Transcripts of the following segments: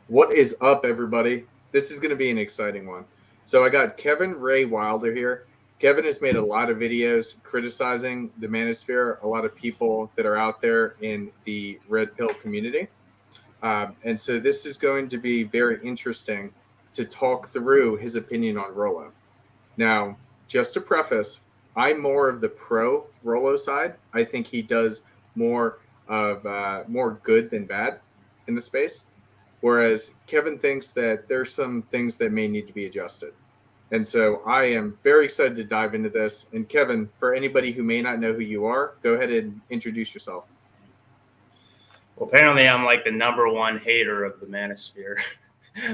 What is up, everybody? This is going to be an exciting one. So I got Kevin Ray Wilder here. Kevin has made a lot of videos criticizing the manosphere, a lot of people that are out there in the red pill community. And so this is going to be very interesting to talk through his opinion on Rollo. Now, just to preface, I'm more of the pro Rollo side. I think he does more good than bad in the space. Whereas Kevin thinks that there's some things that may need to be adjusted. And so I am very excited to dive into this. And Kevin, for anybody who may not know who you are, go ahead and introduce yourself. Well, apparently I'm like the #1 hater of the manosphere.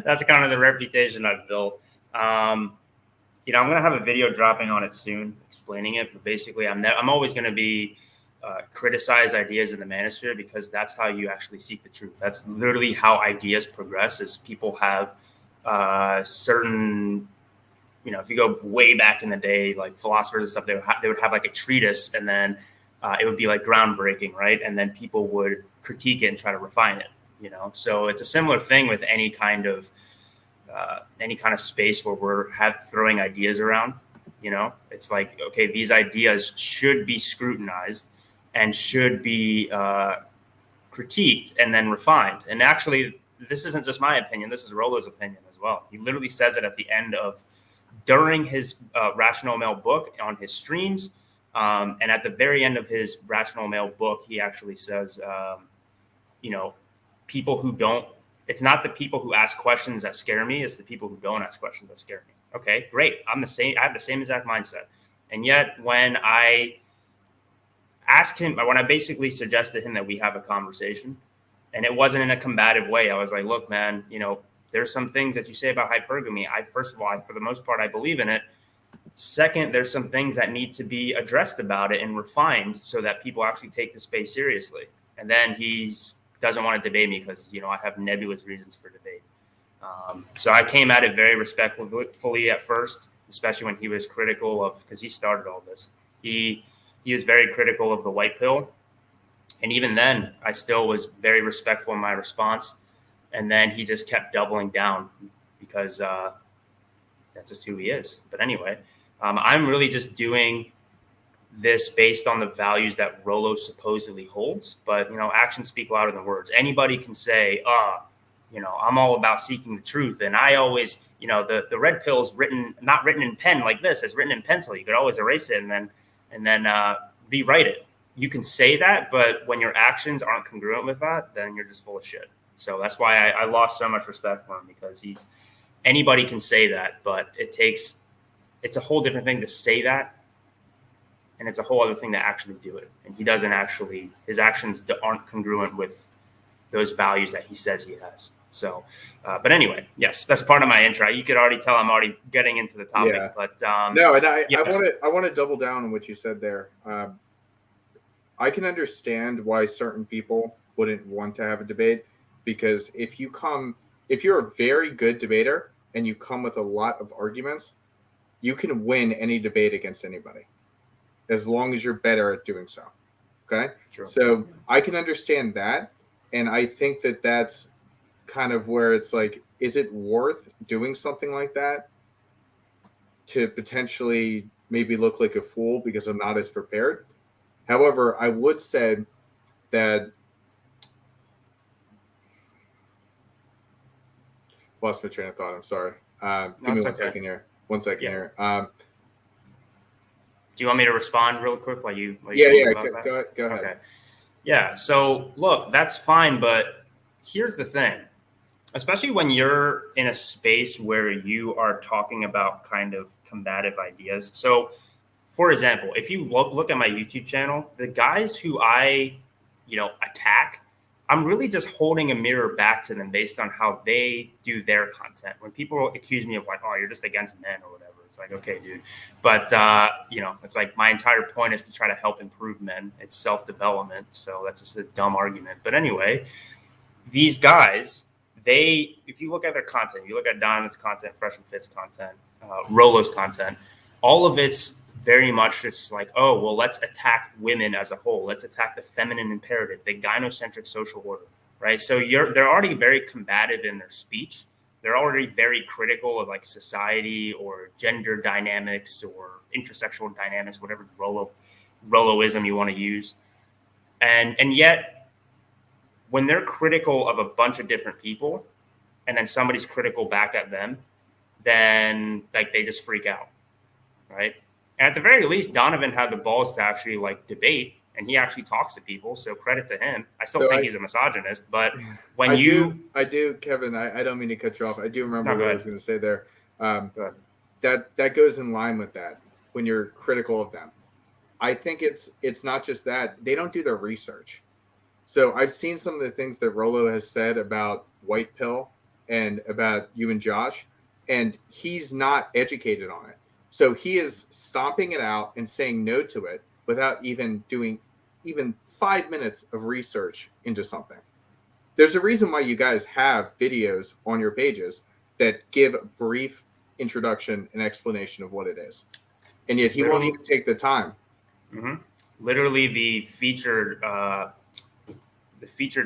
That's kind of the reputation I've built. I'm going to have a video dropping on it soon explaining it. But basically, I'm always going to be criticize ideas in the manosphere because that's how you actually seek the truth. That's literally how ideas progress. Is people have certain, if you go way back in the day, like philosophers and stuff, they would have like a treatise, and then it would be like groundbreaking, right? And then people would critique it and try to refine it. So it's a similar thing with any kind of space where we're throwing ideas around. It's like, okay, these ideas should be scrutinized and should be critiqued and then refined. And actually, this isn't just my opinion. This is Rollo's opinion as well. He literally says it at the end during his Rational Male book on his streams. And at the very end of his Rational Male book, he actually says, people who don't, it's not the people who ask questions that scare me. It's the people who don't ask questions that scare me. Okay, great. I'm the same. I have the same exact mindset. And yet when I asked him, when I basically suggested to him that we have a conversation, and it wasn't in a combative way. I was like, look, man, there's some things that you say about hypergamy. First of all, for the most part, I believe in it. Second, there's some things that need to be addressed about it and refined so that people actually take the space seriously. And then he doesn't want to debate me because, I have nebulous reasons for debate. So I came at it very respectfully at first, especially when he was critical of, because he started all this. He was very critical of the white pill. And even then, I still was very respectful in my response. And then he just kept doubling down because that's just who he is. But anyway, I'm really just doing this based on the values that Rollo supposedly holds. But, actions speak louder than words. Anybody can say, I'm all about seeking the truth. And I always, the red pill is not written in pen like this. It's written in pencil. You could always erase it and then rewrite it. You can say that, but when your actions aren't congruent with that, then you're just full of shit. So that's why I lost so much respect for him, because anybody can say that, but it's a whole different thing to say that. And it's a whole other thing to actually do it. And he doesn't actually, his actions aren't congruent with those values that he says he has. So, but anyway, yes, that's part of my intro. You could already tell I'm already getting into the topic, but no, and I want to double down on what you said there. I can understand why certain people wouldn't want to have a debate, because if you're a very good debater and you come with a lot of arguments, you can win any debate against anybody, as long as you're better at doing so. Okay. True. So I can understand that. And I think that that's kind of where it's like, is it worth doing something like that to potentially maybe look like a fool because I'm not as prepared? However, I would say that lost my train of thought. I'm sorry. Give me 1 second here. 1 second here. Do you want me to respond real quick while you Go ahead. Okay. Yeah. So look, that's fine. But here's the thing, especially when you're in a space where you are talking about kind of combative ideas. So for example, if you look at my YouTube channel, the guys who I, attack, I'm really just holding a mirror back to them based on how they do their content. When people accuse me of like, oh, you're just against men or whatever, it's like, okay, dude. But, it's like my entire point is to try to help improve men. It's self-development. So that's just a dumb argument. But anyway, these guys, if you look at their content, you look at Donovan's content, Fresh and Fit's content, Rollo's content, all of it's very much just like, oh, well, let's attack women as a whole. Let's attack the feminine imperative, the gynocentric social order, right? So they're already very combative in their speech. They're already very critical of like society or gender dynamics or intersexual dynamics, whatever Rolloism you want to use. And yet, when they're critical of a bunch of different people, and then somebody's critical back at them, then like they just freak out, right? And at the very least, Donovan had the balls to actually like debate, and he actually talks to people. So credit to him. I still think he's a misogynist, but when I do, Kevin. I don't mean to cut you off. I do remember what I was going to say there. That goes in line with that when you're critical of them. I think it's not just that they don't do their research. So I've seen some of the things that Rollo has said about White Pill and about you and Josh, and he's not educated on it. So he is stomping it out and saying no to it without even doing even 5 minutes of research into something. There's a reason why you guys have videos on your pages that give a brief introduction and explanation of what it is. And yet he won't even take the time. Mm-hmm. Literally the featured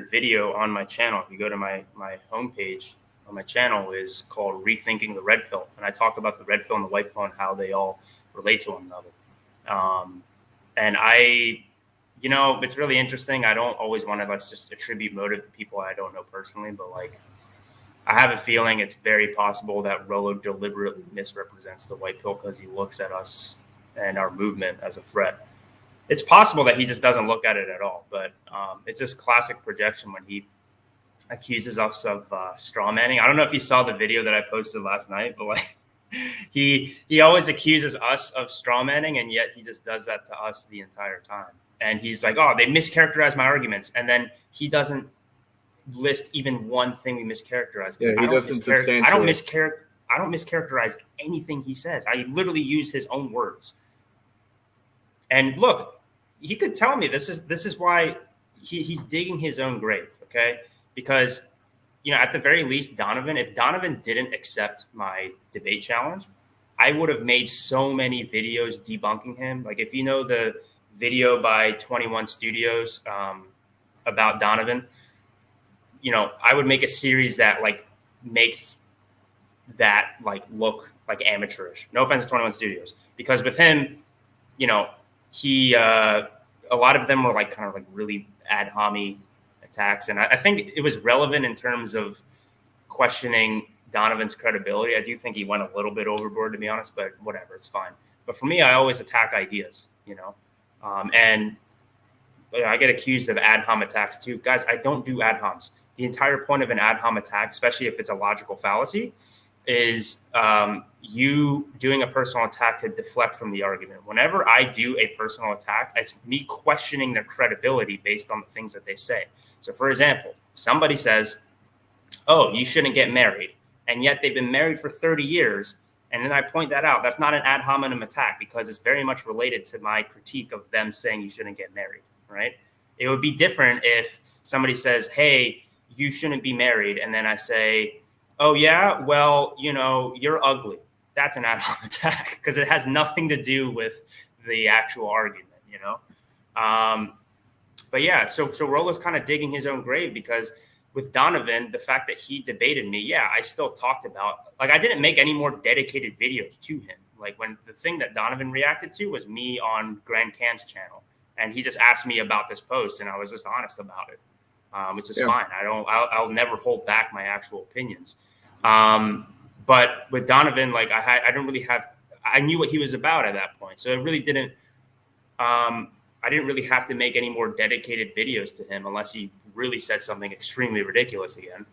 video on my channel, if you go to my homepage on my channel, is called Rethinking the Red Pill. And I talk about the red pill and the white pill and how they all relate to one another. And it's really interesting. I don't always want to just attribute motive to people I don't know personally, but like I have a feeling it's very possible that Rollo deliberately misrepresents the white pill because he looks at us and our movement as a threat. It's possible that he just doesn't look at it at all, but it's just classic projection when he accuses us of straw manning. I don't know if you saw the video that I posted last night, but like he always accuses us of straw manning, and yet he just does that to us the entire time. And he's like, oh, they mischaracterized my arguments. And then he doesn't list even one thing we mischaracterized. Yeah, he doesn't substantiate. I don't mischaracterize anything he says. I literally use his own words. And look, he could tell me this is why he's digging his own grave, okay? Because, at the very least, if Donovan didn't accept my debate challenge, I would have made so many videos debunking him. Like if you know the video by 21 Studios about Donovan, I would make a series that like makes that like look like amateurish. No offense to 21 Studios, because with him, he a lot of them were like kind of like really ad hominem attacks, and I think it was relevant in terms of questioning Donovan's credibility. I do think he went a little bit overboard, to be honest, but whatever, it's fine. But for me, I always attack ideas, and I get accused of ad hom attacks too. Guys, I don't do ad homs. The entire point of an ad hom attack, especially if it's a logical fallacy, is you doing a personal attack to deflect from the argument. Whenever I do a personal attack, it's me questioning their credibility based on the things that they say. So, for example, somebody says, oh, you shouldn't get married, and yet they've been married for 30 years, and then I point that out. That's not an ad hominem attack because it's very much related to my critique of them saying you shouldn't get married, right? It would be different if somebody says, hey, you shouldn't be married, and then I say, oh, yeah, well, you're ugly. That's an ad hominem attack because it has nothing to do with the actual argument, But yeah, so Rollo's kind of digging his own grave because with Donovan, the fact that he debated me, yeah, I still talked about, like, I didn't make any more dedicated videos to him. Like when the thing that Donovan reacted to was me on Grand Cam's channel, and he just asked me about this post, and I was just honest about it, which is fine. I'll never hold back my actual opinions. But with Donovan, like I knew what he was about at that point. So it really didn't, I didn't really have to make any more dedicated videos to him unless he really said something extremely ridiculous again.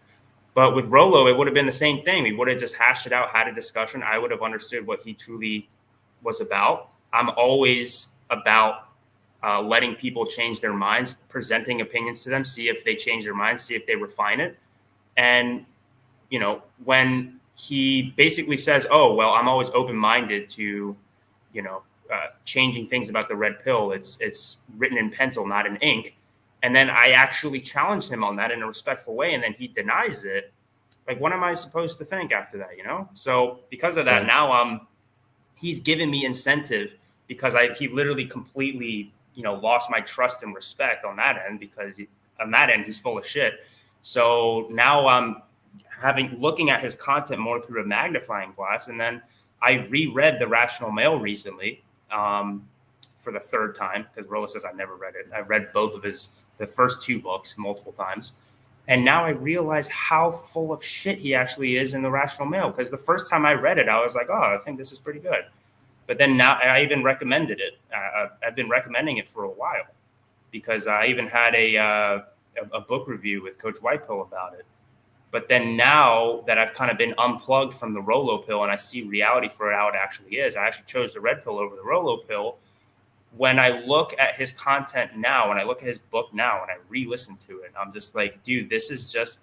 But with Rollo, it would have been the same thing. We would have just hashed it out, had a discussion. I would have understood what he truly was about. I'm always about letting people change their minds, presenting opinions to them, see if they change their minds, see if they refine it. And, when he basically says, oh, well, I'm always open-minded to, changing things about the red pill. It's written in pencil, not in ink. And then I actually challenged him on that in a respectful way. And then he denies it. Like, what am I supposed to think after that, So because of that, now he's given me incentive because he literally completely, lost my trust and respect on that end because on that end, he's full of shit. So now I'm looking at his content more through a magnifying glass. And then I reread The Rational Male recently for the third time, because Rollo says I've never read it. I've read both of the first two books multiple times. And now I realize how full of shit he actually is in The Rational Male. Because the first time I read it, I was like, oh, I think this is pretty good. But then now I even recommended it. I've been recommending it for a while, because I even had a book review with Coach Whitepill about it. But then now that I've kind of been unplugged from the Rollo pill and I see reality for how it actually is, I actually chose the red pill over the Rollo pill. When I look at his content now, when I look at his book now, and I re-listen to it, I'm just like, dude, this is just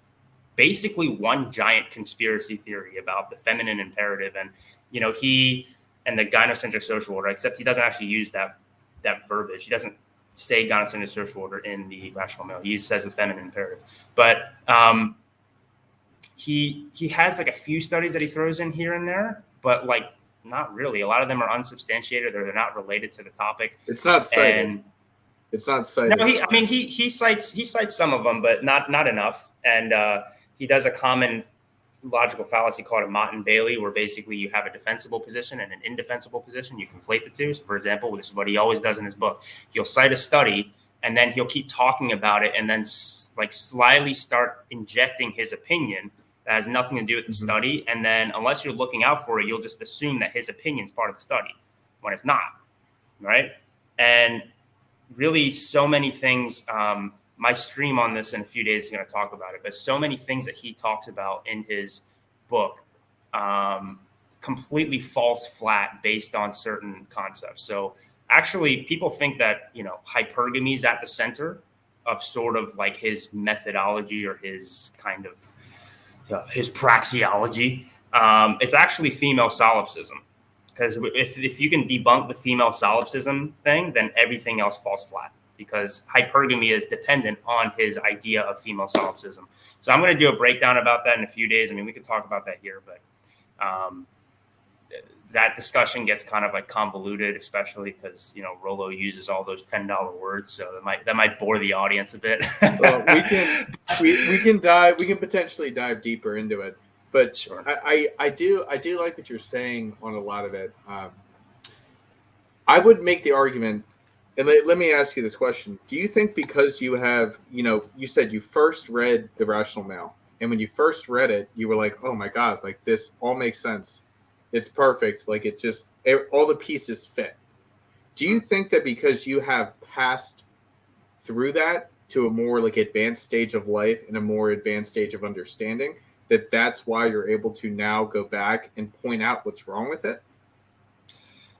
basically one giant conspiracy theory about the feminine imperative. And, he and the gynocentric social order, except he doesn't actually use that verbiage. He doesn't say gynocentric social order in The Rational Male. He says the feminine imperative. But he has like a few studies that he throws in here and there, but like not really. A lot of them are unsubstantiated, or they're not related to the topic. It's not cited. It's not cited. No, he cites some of them, but not enough. And he does a common logical fallacy called a Mott and Bailey, where basically you have a defensible position and an indefensible position. You conflate the two. So, for example, this is what he always does in his book. He'll cite a study, and then he'll keep talking about it, and then like slyly start injecting his opinion that has nothing to do with the study. And then unless you're looking out for it, you'll just assume that his opinion is part of the study when it's not, right? And really so many things, my stream on this in a few days is going to talk about it, but so many things that he talks about in his book completely falls flat based on certain concepts. So actually people think that, hypergamy is at the center of sort of like his methodology or his kind of his praxeology. It's actually female solipsism, because if you can debunk the female solipsism thing, then everything else falls flat, because hypergamy is dependent on his idea of female solipsism. So I'm going to do a breakdown about that in a few days. I mean, we could talk about that here, but that discussion gets kind of like convoluted, especially because Rollo uses all those $10 words, so that might bore the audience a bit. Well, we can potentially dive deeper into it, but sure. I do like what you're saying on a lot of it. I would make the argument, and let me ask you this question: do you think because you have, you said you first read The Rational Male, and when you first read it, you were like, oh my God, like this all makes sense. It's perfect. Like all the pieces fit. Do you think that because you have passed through that to a more like advanced stage of life and a more advanced stage of understanding, that's why you're able to now go back and point out what's wrong with it?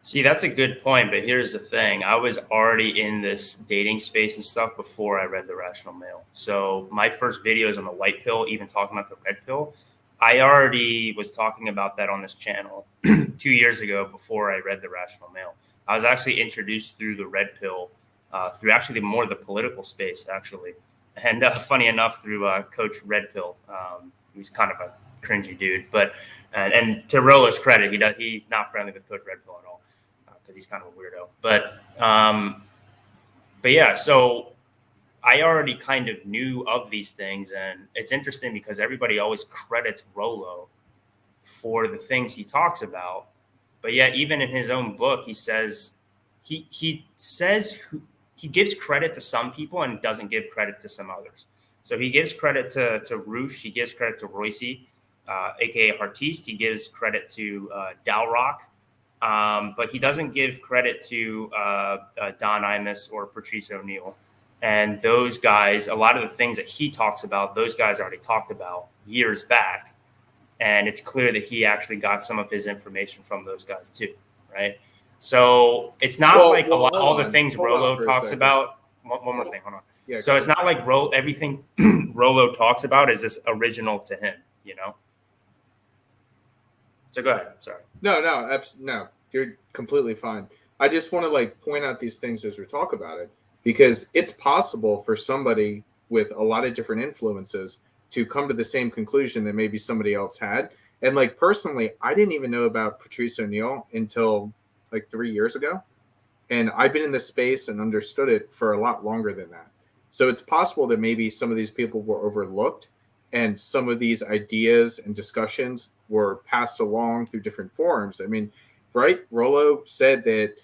See, that's a good point, but here's the thing. I was already in this dating space and stuff before I read The Rational Male. So my first videos on the white pill, even talking about the red pill, I already was talking about that on this channel 2 years ago before I read The Rational Male. I was actually introduced through the red pill, through actually more the political space, actually. And funny enough, through Coach Red Pill. He's kind of a cringy dude. But and to Rollo's credit, he's not friendly with Coach Red Pill at all, because he's kind of a weirdo. But yeah, so I already kind of knew of these things, and it's interesting because everybody always credits Rollo for the things he talks about, but yet even in his own book, he says he gives credit to some people and doesn't give credit to some others. So he gives credit to Roosh, he gives credit to Royce, aka Artiste, he gives credit to Dalrock, but he doesn't give credit to Don Imus or Patrice O'Neill. And those guys, a lot of the things that he talks about, those guys already talked about years back. And it's clear that he actually got some of his information from those guys too, right? So it's not all the things Rollo talks about. One more thing, hold on. Yeah, so it's not like everything Rollo talks about is this original to him, So go ahead. Sorry. No, you're completely fine. I just want to point out these things as we talk about it, because it's possible for somebody with a lot of different influences to come to the same conclusion that maybe somebody else had. And personally, I didn't even know about Patrice O'Neill until 3 years ago. And I've been in this space and understood it for a lot longer than that. So it's possible that maybe some of these people were overlooked. and some of these ideas and discussions were passed along through different forums. I mean, right? Rollo said that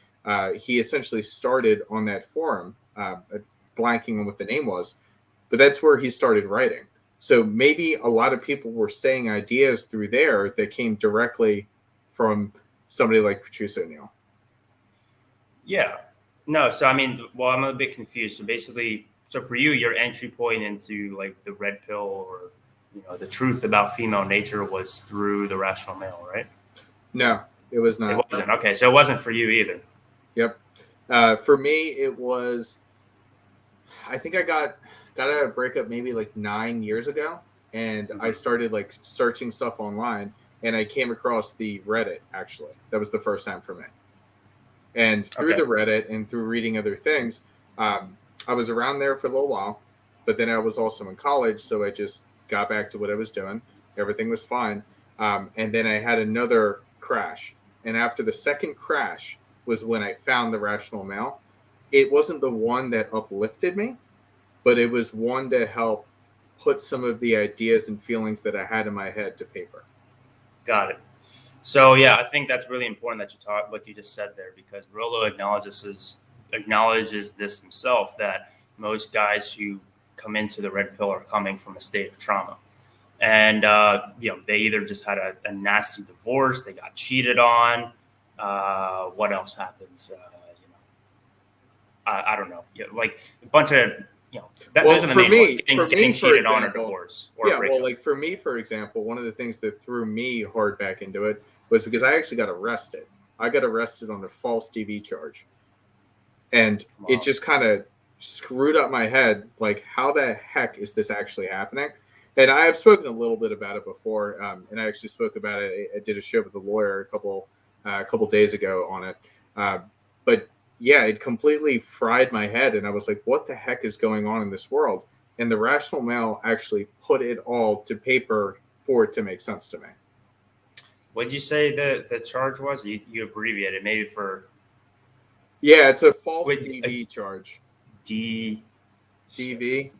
he essentially started on that forum, blanking on what the name was, but that's where he started writing. So maybe a lot of people were saying ideas through there that came directly from somebody like Patrice O'Neill. Yeah. No, so I mean, well, I'm a bit confused. So basically, so for you, your entry point into like the red pill or, you know, the truth about female nature was through the rational male, right? No, it was not. It wasn't. Okay, so it wasn't for you either. Yep. For me, it was. I think I got out of a breakup maybe like 9 years ago, and I started like searching stuff online, and I came across the Reddit. Actually, that was the first time for me. And through the Reddit and through reading other things, I was around there for a little while, but then I was also in college, so I just got back to what I was doing. Everything was fine. And then I had another crash. And after the second crash was when I found the rational male. It wasn't the one that uplifted me, but it was one to help put some of the ideas and feelings that I had in my head to paper. Got it. So yeah, I think that's really important that you talk what you just said there, because Rollo acknowledges this himself, that most guys who come into the red pill are coming from a state of trauma, and you know, they either just had a nasty divorce, they got cheated on. What else happens? You know, I don't know. Yeah, like a bunch of, you know, those are the main ones. Getting cheated on or divorce. Or well, like for me, for example, one of the things that threw me hard back into it was because I actually got arrested. I got arrested on a false DV charge. And it just kind of screwed up my head. Like, how the heck is this actually happening? And I have spoken a little bit about it before. And I actually spoke about it. I did a show with a lawyer a couple days ago on it. But yeah, it completely fried my head. And I was like, what the heck is going on in this world? And the rational male actually put it all to paper for it to make sense to me. What did you say the charge was? You abbreviated maybe for. Yeah, it's a false DV charge. DV?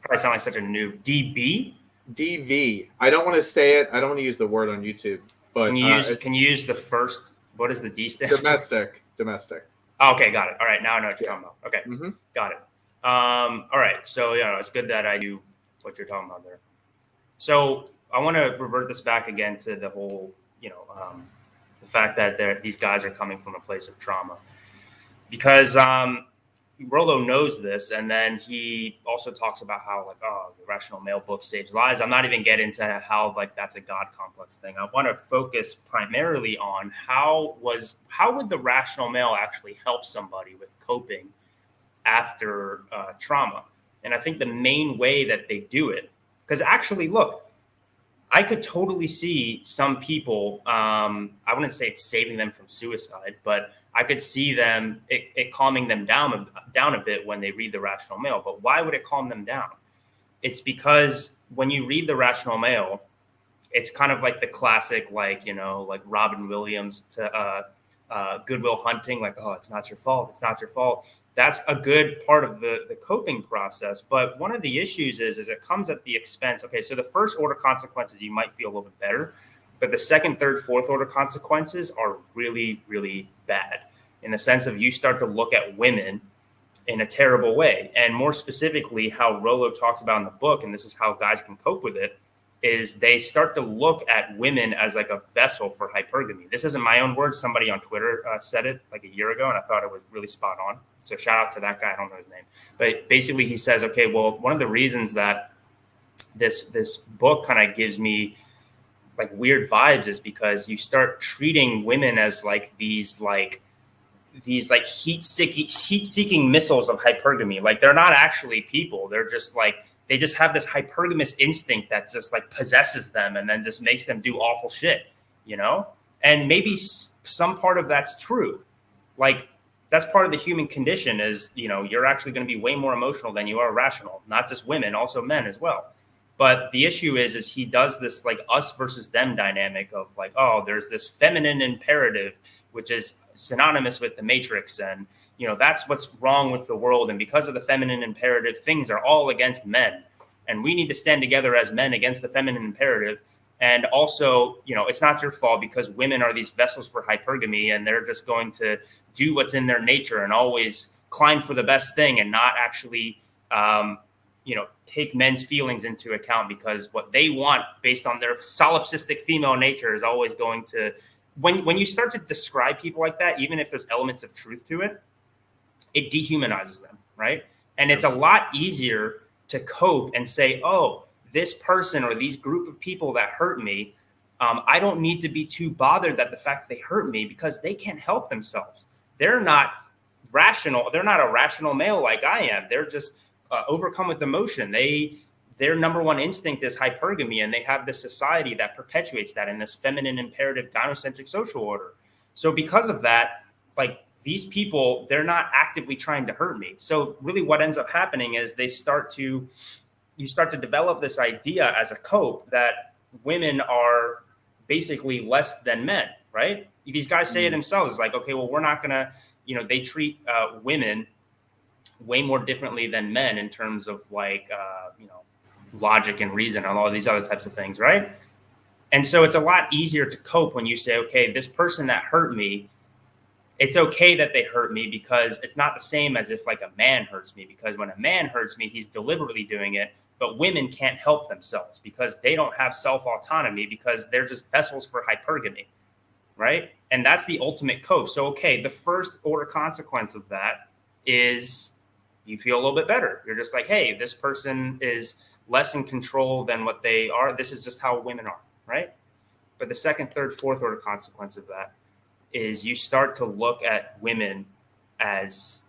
Probably sound like such a noob. DB? DV. I don't want to say it. I don't want to use the word on YouTube. But can you use the first? What is the D stand? Domestic. Oh, okay, got it. All right, now I know what you're talking about. Okay, got it. All right, so yeah, it's good that I knew what you're talking about there. So I want to revert this back again to the whole, you know, the fact that these guys are coming from a place of trauma, because Rollo knows this, and then he also talks about how, like, oh, the rational male book saves lives. I'm not even getting into how, like, that's a God complex thing. I want to focus primarily on how would the rational male actually help somebody with coping after trauma. And I think the main way that they do it, because actually, look, I could totally see some people, I wouldn't say it's saving them from suicide, but I could see them, it calming them down a bit when they read the rational male. But why would it calm them down? It's because when you read the rational male, it's kind of like the classic, like, you know, like Robin Williams to Good Will Hunting, like, oh, it's not your fault. It's not your fault. That's a good part of the coping process. But one of the issues is it comes at the expense. Okay, so the first order consequences, you might feel a little bit better. But the second, third, fourth order consequences are really, really bad, in the sense of you start to look at women in a terrible way. And more specifically, how Rollo talks about in the book, and this is how guys can cope with it, is they start to look at women as like a vessel for hypergamy. This isn't my own words. Somebody on Twitter said it like a year ago, and I thought it was really spot on. So shout out to that guy. I don't know his name. But basically he says, okay, well, one of the reasons that this book kind of gives me like weird vibes is because you start treating women as like these heat-seeking missiles of hypergamy. Like, they're not actually people. They're just like, they just have this hypergamous instinct that just like possesses them and then just makes them do awful shit, you know? And maybe some part of that's true. Like, that's part of the human condition is, you know, you're actually going to be way more emotional than you are rational. Not just women, also men as well. But the issue is he does this like us versus them dynamic of like, oh, there's this feminine imperative, which is synonymous with the Matrix. And, you know, that's what's wrong with the world. And because of the feminine imperative, things are all against men. and we need to stand together as men against the feminine imperative. And also, it's not your fault because women are these vessels for hypergamy, and they're just going to do what's in their nature and always climb for the best thing and not actually, take men's feelings into account, because what they want based on their solipsistic female nature is always going to, when you start to describe people like that, even if there's elements of truth to it, it dehumanizes them, right? And it's a lot easier to cope and say, oh, this person or these group of people that hurt me, I don't need to be too bothered that the fact that they hurt me, because they can't help themselves. They're not rational. They're not a rational male like I am. They're just overcome with emotion. Their number one instinct is hypergamy, and they have this society that perpetuates that in this feminine imperative gynocentric social order. So because of that, like, these people, they're not actively trying to hurt me. So really what ends up happening is you start to develop this idea as a cope that women are basically less than men, right? These guys say it themselves. It's like, okay, well, we're not going to, they treat women way more differently than men in terms of like, logic and reason and all these other types of things, right? And so it's a lot easier to cope when you say, okay, this person that hurt me, it's okay that they hurt me, because it's not the same as if like a man hurts me, because when a man hurts me, he's deliberately doing it. But women can't help themselves because they don't have self-autonomy, because they're just vessels for hypergamy, right? And that's the ultimate cope. So, okay, the first order consequence of that is you feel a little bit better. You're just like, hey, this person is less in control than what they are. This is just how women are, right? But the second, third, fourth order consequence of that is you start to look at women as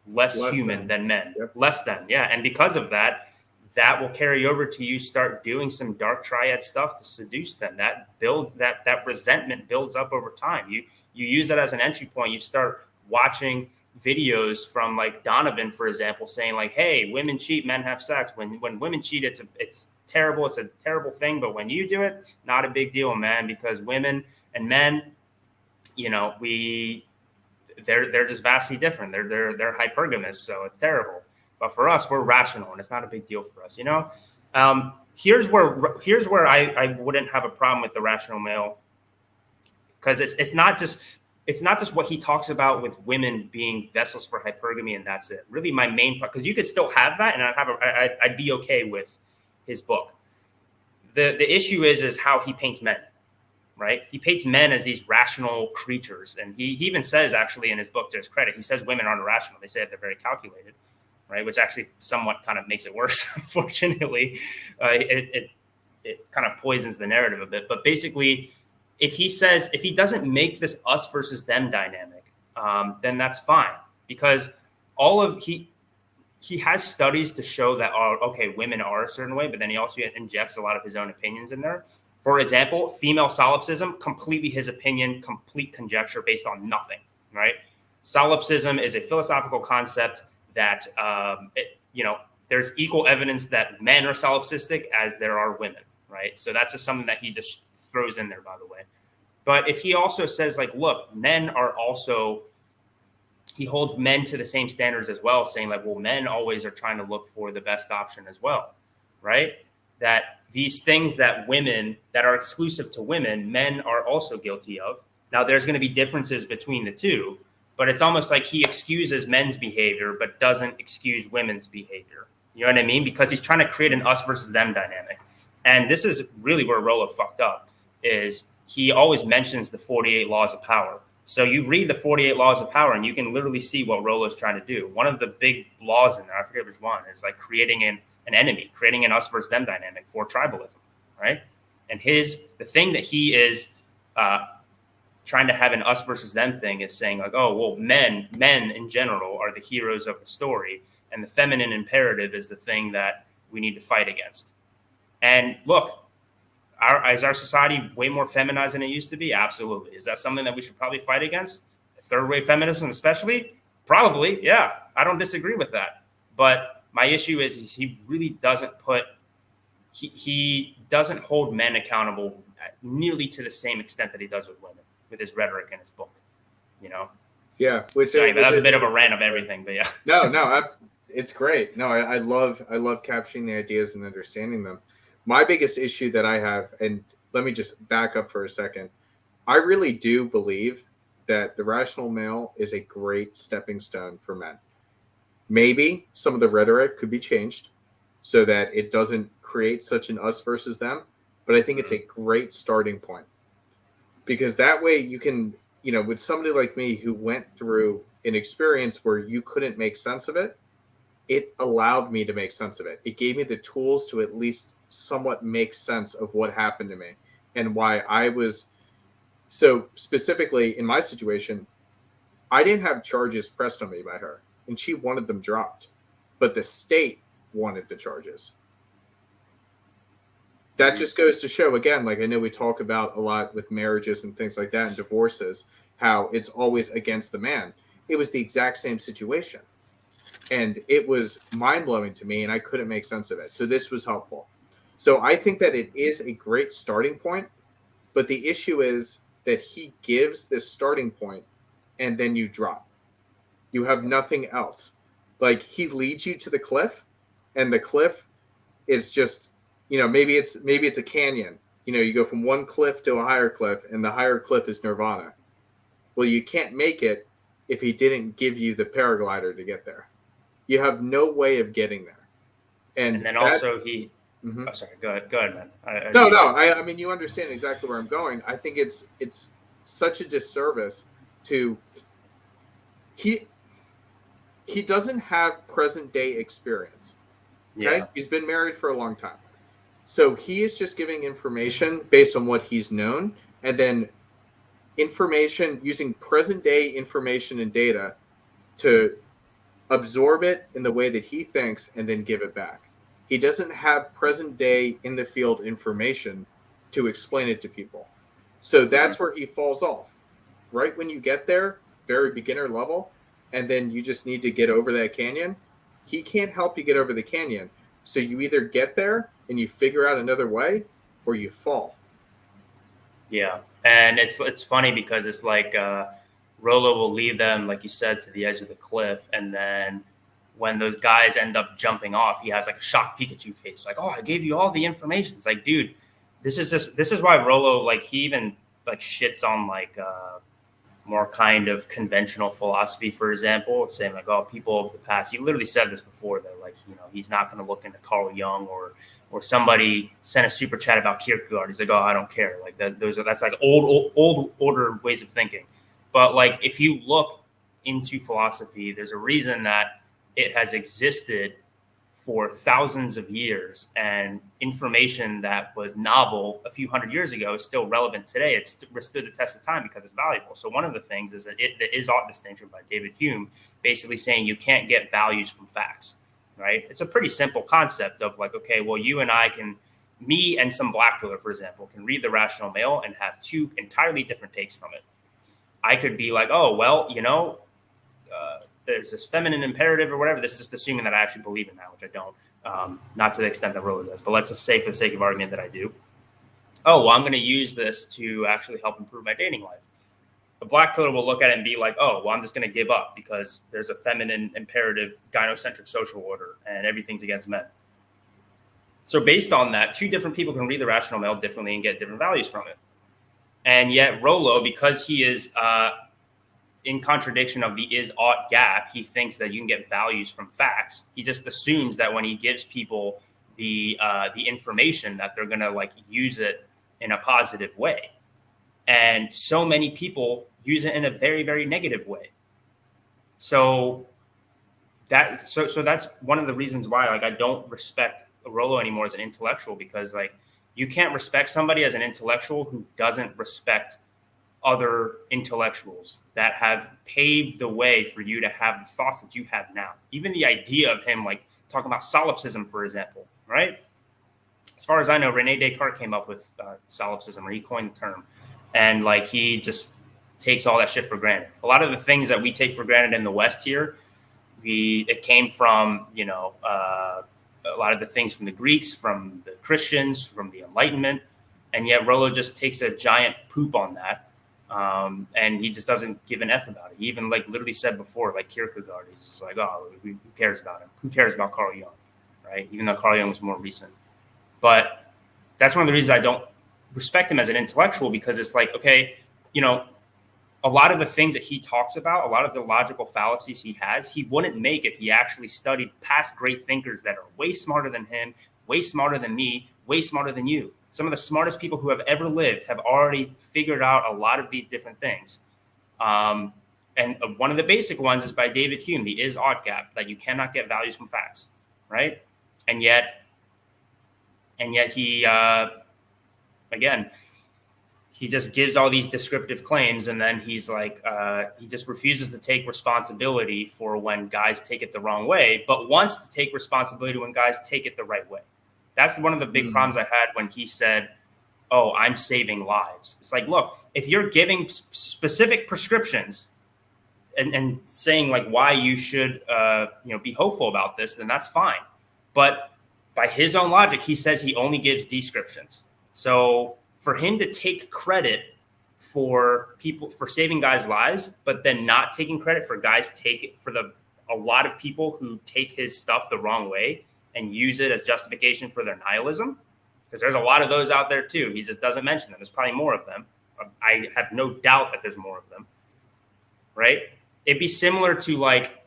less human than men, less than, yeah. And because of that, that will carry over to you start doing some dark triad stuff to seduce them. That builds that resentment builds up over time. You use that as an entry point. You start watching videos from like Donovan, for example, saying like, hey, women cheat, men have sex. When women cheat, it's terrible. It's a terrible thing. But when you do it, not a big deal, man, because women and men, they're just vastly different. They're hypergamous, so it's terrible. But for us, we're rational, and it's not a big deal for us. Here's where I wouldn't have a problem with the rational male, because it's not just what he talks about with women being vessels for hypergamy, and that's it. Really, my main part, because you could still have that, and I'd be okay with his book. The issue is how he paints men. Right? He paints men as these rational creatures. And he even says, actually, in his book, to his credit, he says women aren't irrational. They say that they're very calculated, right? Which actually somewhat kind of makes it worse, unfortunately. It kind of poisons the narrative a bit. But basically, if he doesn't make this us versus them dynamic, then that's fine. Because he has studies to show that, okay, women are a certain way, but then he also injects a lot of his own opinions in there. For example, female solipsism, completely his opinion, complete conjecture based on nothing, right? Solipsism is a philosophical concept that, there's equal evidence that men are solipsistic as there are women, right? So that's just something that he just throws in there, by the way. But if he also says, like, look, men are also, he holds men to the same standards as well, saying like, well, men always are trying to look for the best option as well, right? That these things that women, that are exclusive to women, men are also guilty of. Now, there's going to be differences between the two, but it's almost like he excuses men's behavior, but doesn't excuse women's behavior. You know what I mean? Because he's trying to create an us versus them dynamic. And this is really where Rollo fucked up, is he always mentions the 48 laws of power. So you read the 48 laws of power and you can literally see what Rollo's trying to do. One of the big laws in there, I forget which one, is like creating an enemy, creating an us versus them dynamic for tribalism, right? And the thing that he is trying to have an us versus them thing is saying like, oh, well, men in general are the heroes of the story, and the feminine imperative is the thing that we need to fight against. And look, is our society way more feminized than it used to be? Absolutely. Is that something that we should probably fight against? Third wave feminism especially? Probably, yeah. I don't disagree with that. But my issue is he really doesn't he doesn't hold men accountable nearly to the same extent that he does with women, with his rhetoric in his book, you know? Yeah. That was a bit of a rant of everything, but yeah. No, it's great. No, I love capturing the ideas and understanding them. My biggest issue that I have, and let me just back up for a second. I really do believe that the rational male is a great stepping stone for men. Maybe some of the rhetoric could be changed so that it doesn't create such an us versus them, but I think it's a great starting point, because that way you can, with somebody like me who went through an experience where you couldn't make sense of it, it allowed me to make sense of it. It gave me the tools to at least somewhat make sense of what happened to me and why I was. So specifically in my situation, I didn't have charges pressed on me by her, and she wanted them dropped, but the state wanted the charges. That just goes to show, again, like I know we talk about a lot with marriages and things like that and divorces, how it's always against the man. It was the exact same situation. And it was mind-blowing to me, and I couldn't make sense of it. So this was helpful. So I think that it is a great starting point, but the issue is that he gives this starting point, and then you drop. You have nothing else. Like, he leads you to the cliff, and the cliff is just, maybe it's a canyon. You go from one cliff to a higher cliff, and the higher cliff is nirvana. Well, you can't make it if he didn't give you the paraglider to get there. You have no way of getting there. And then also he. Mm-hmm. Oh, sorry. Go ahead, man. I mean, you understand exactly where I'm going. I think it's such a disservice to. He doesn't have present day experience. Okay, yeah. He's been married for a long time, so he is just giving information based on what he's known, and then information using present day information and data to absorb it in the way that he thinks and then give it back. He doesn't have present day in the field information to explain it to people. So that's where he falls off. Right when you get there, very beginner level, and then you just need to get over that canyon, he can't help you get over the canyon. So you either get there and you figure out another way, or you fall. Yeah. And it's funny because it's like Rollo will lead them, like you said, to the edge of the cliff. And then when those guys end up jumping off, he has like a shocked Pikachu face. Like, oh, I gave you all the information. It's like, dude, this is why Rollo, like, he even like shits on like more kind of conventional philosophy, for example, saying like, oh, people of the past. He literally said this before, that like, he's not going to look into Carl Jung or somebody sent a super chat about Kierkegaard. He's like, oh, I don't care. Like that's like old order ways of thinking. But like, if you look into philosophy, there's a reason that it has existed for thousands of years, and information that was novel a few hundred years ago is still relevant today. It's stood the test of time because it's valuable. So one of the things is that the is-ought distinction by David Hume, basically saying you can't get values from facts, right? It's a pretty simple concept of like, okay, well, you and I me and some black pillar, for example, can read the rational male and have two entirely different takes from it. I could be like, oh, well, there's this feminine imperative or whatever. This is just assuming that I actually believe in that, which I don't, not to the extent that Rollo does, but let's just say for the sake of argument that I do. Oh, well, I'm going to use this to actually help improve my dating life. The black pillar will look at it and be like, oh, well, I'm just going to give up because there's a feminine imperative gynocentric social order and everything's against men. So based on that, two different people can read the rational male differently and get different values from it. And yet Rollo, because he is in contradiction of the is-ought gap, he thinks that you can get values from facts. He just assumes that when he gives people the information that they're going to like use it in a positive way. And so many people use it in a very, very negative way. So that's one of the reasons why like I don't respect Rollo anymore as an intellectual, because like you can't respect somebody as an intellectual who doesn't respect other intellectuals that have paved the way for you to have the thoughts that you have now. Even the idea of him like talking about solipsism, for example, right? As far as I know, Rene Descartes came up with solipsism, or he coined the term. And like he just takes all that shit for granted. A lot of the things that we take for granted in the West here, it came from, a lot of the things from the Greeks, from the Christians, from the Enlightenment. And yet Rollo just takes a giant poop on that. And he just doesn't give an F about it. He even like literally said before, like Kierkegaard, he's just like, oh, who cares about him? Who cares about Carl Jung, right? Even though Carl Jung was more recent. But that's one of the reasons I don't respect him as an intellectual, because it's like, okay, you know, a lot of the things that he talks about, a lot of the logical fallacies he has, he wouldn't make if he actually studied past great thinkers that are way smarter than him, way smarter than me, way smarter than you. Some of the smartest people who have ever lived have already figured out a lot of these different things. And one of the basic ones is by David Hume, the is-ought gap, that you cannot get values from facts, right? And yet he, again, he just gives all these descriptive claims, and then he's like, he just refuses to take responsibility for when guys take it the wrong way, but wants to take responsibility when guys take it the right way. That's one of the big problems I had when he said, oh, I'm saving lives. It's like, look, if you're giving specific prescriptions and saying like why you should be hopeful about this, then that's fine. But by his own logic, he says he only gives descriptions. So for him to take credit for saving guys' lives, but then not taking credit for a lot of people who take his stuff the wrong way and use it as justification for their nihilism, because there's a lot of those out there too. He just doesn't mention them. There's probably more of them. I have no doubt that there's more of them, right? It'd be similar to like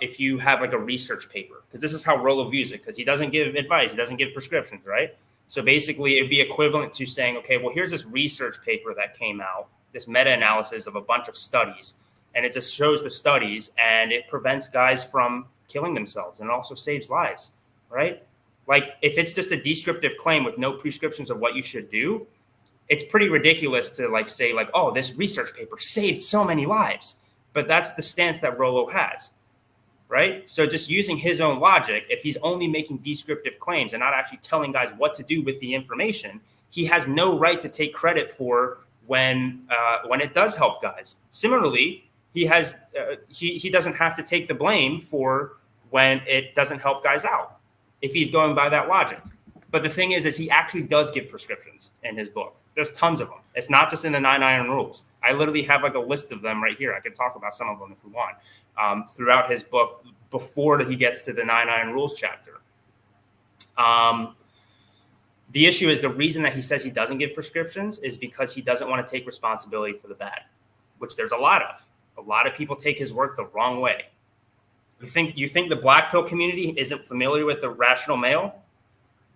if you have like a research paper, because this is how Rollo views it, because he doesn't give advice, he doesn't give prescriptions, right? So basically it'd be equivalent to saying, okay, well, here's this research paper that came out, this meta-analysis of a bunch of studies, and it just shows the studies, and it prevents guys from killing themselves, and it also saves lives, right? Like if it's just a descriptive claim with no prescriptions of what you should do, it's pretty ridiculous to like say like, oh, this research paper saved so many lives. But that's the stance that Rollo has, right? So just using his own logic, if he's only making descriptive claims and not actually telling guys what to do with the information, he has no right to take credit for when it does help guys. Similarly, he doesn't have to take the blame for when it doesn't help guys out, if he's going by that logic. But the thing is he actually does give prescriptions in his book. There's tons of them. It's not just in the 9 Iron Rules. I literally have like a list of them right here. I could talk about some of them if we want. Throughout his book, before he gets to the 9 Iron Rules chapter. The issue is the reason that he says he doesn't give prescriptions is because he doesn't want to take responsibility for the bad, which there's a lot of. A lot of people take his work the wrong way. You think the black pill community isn't familiar with the rational male?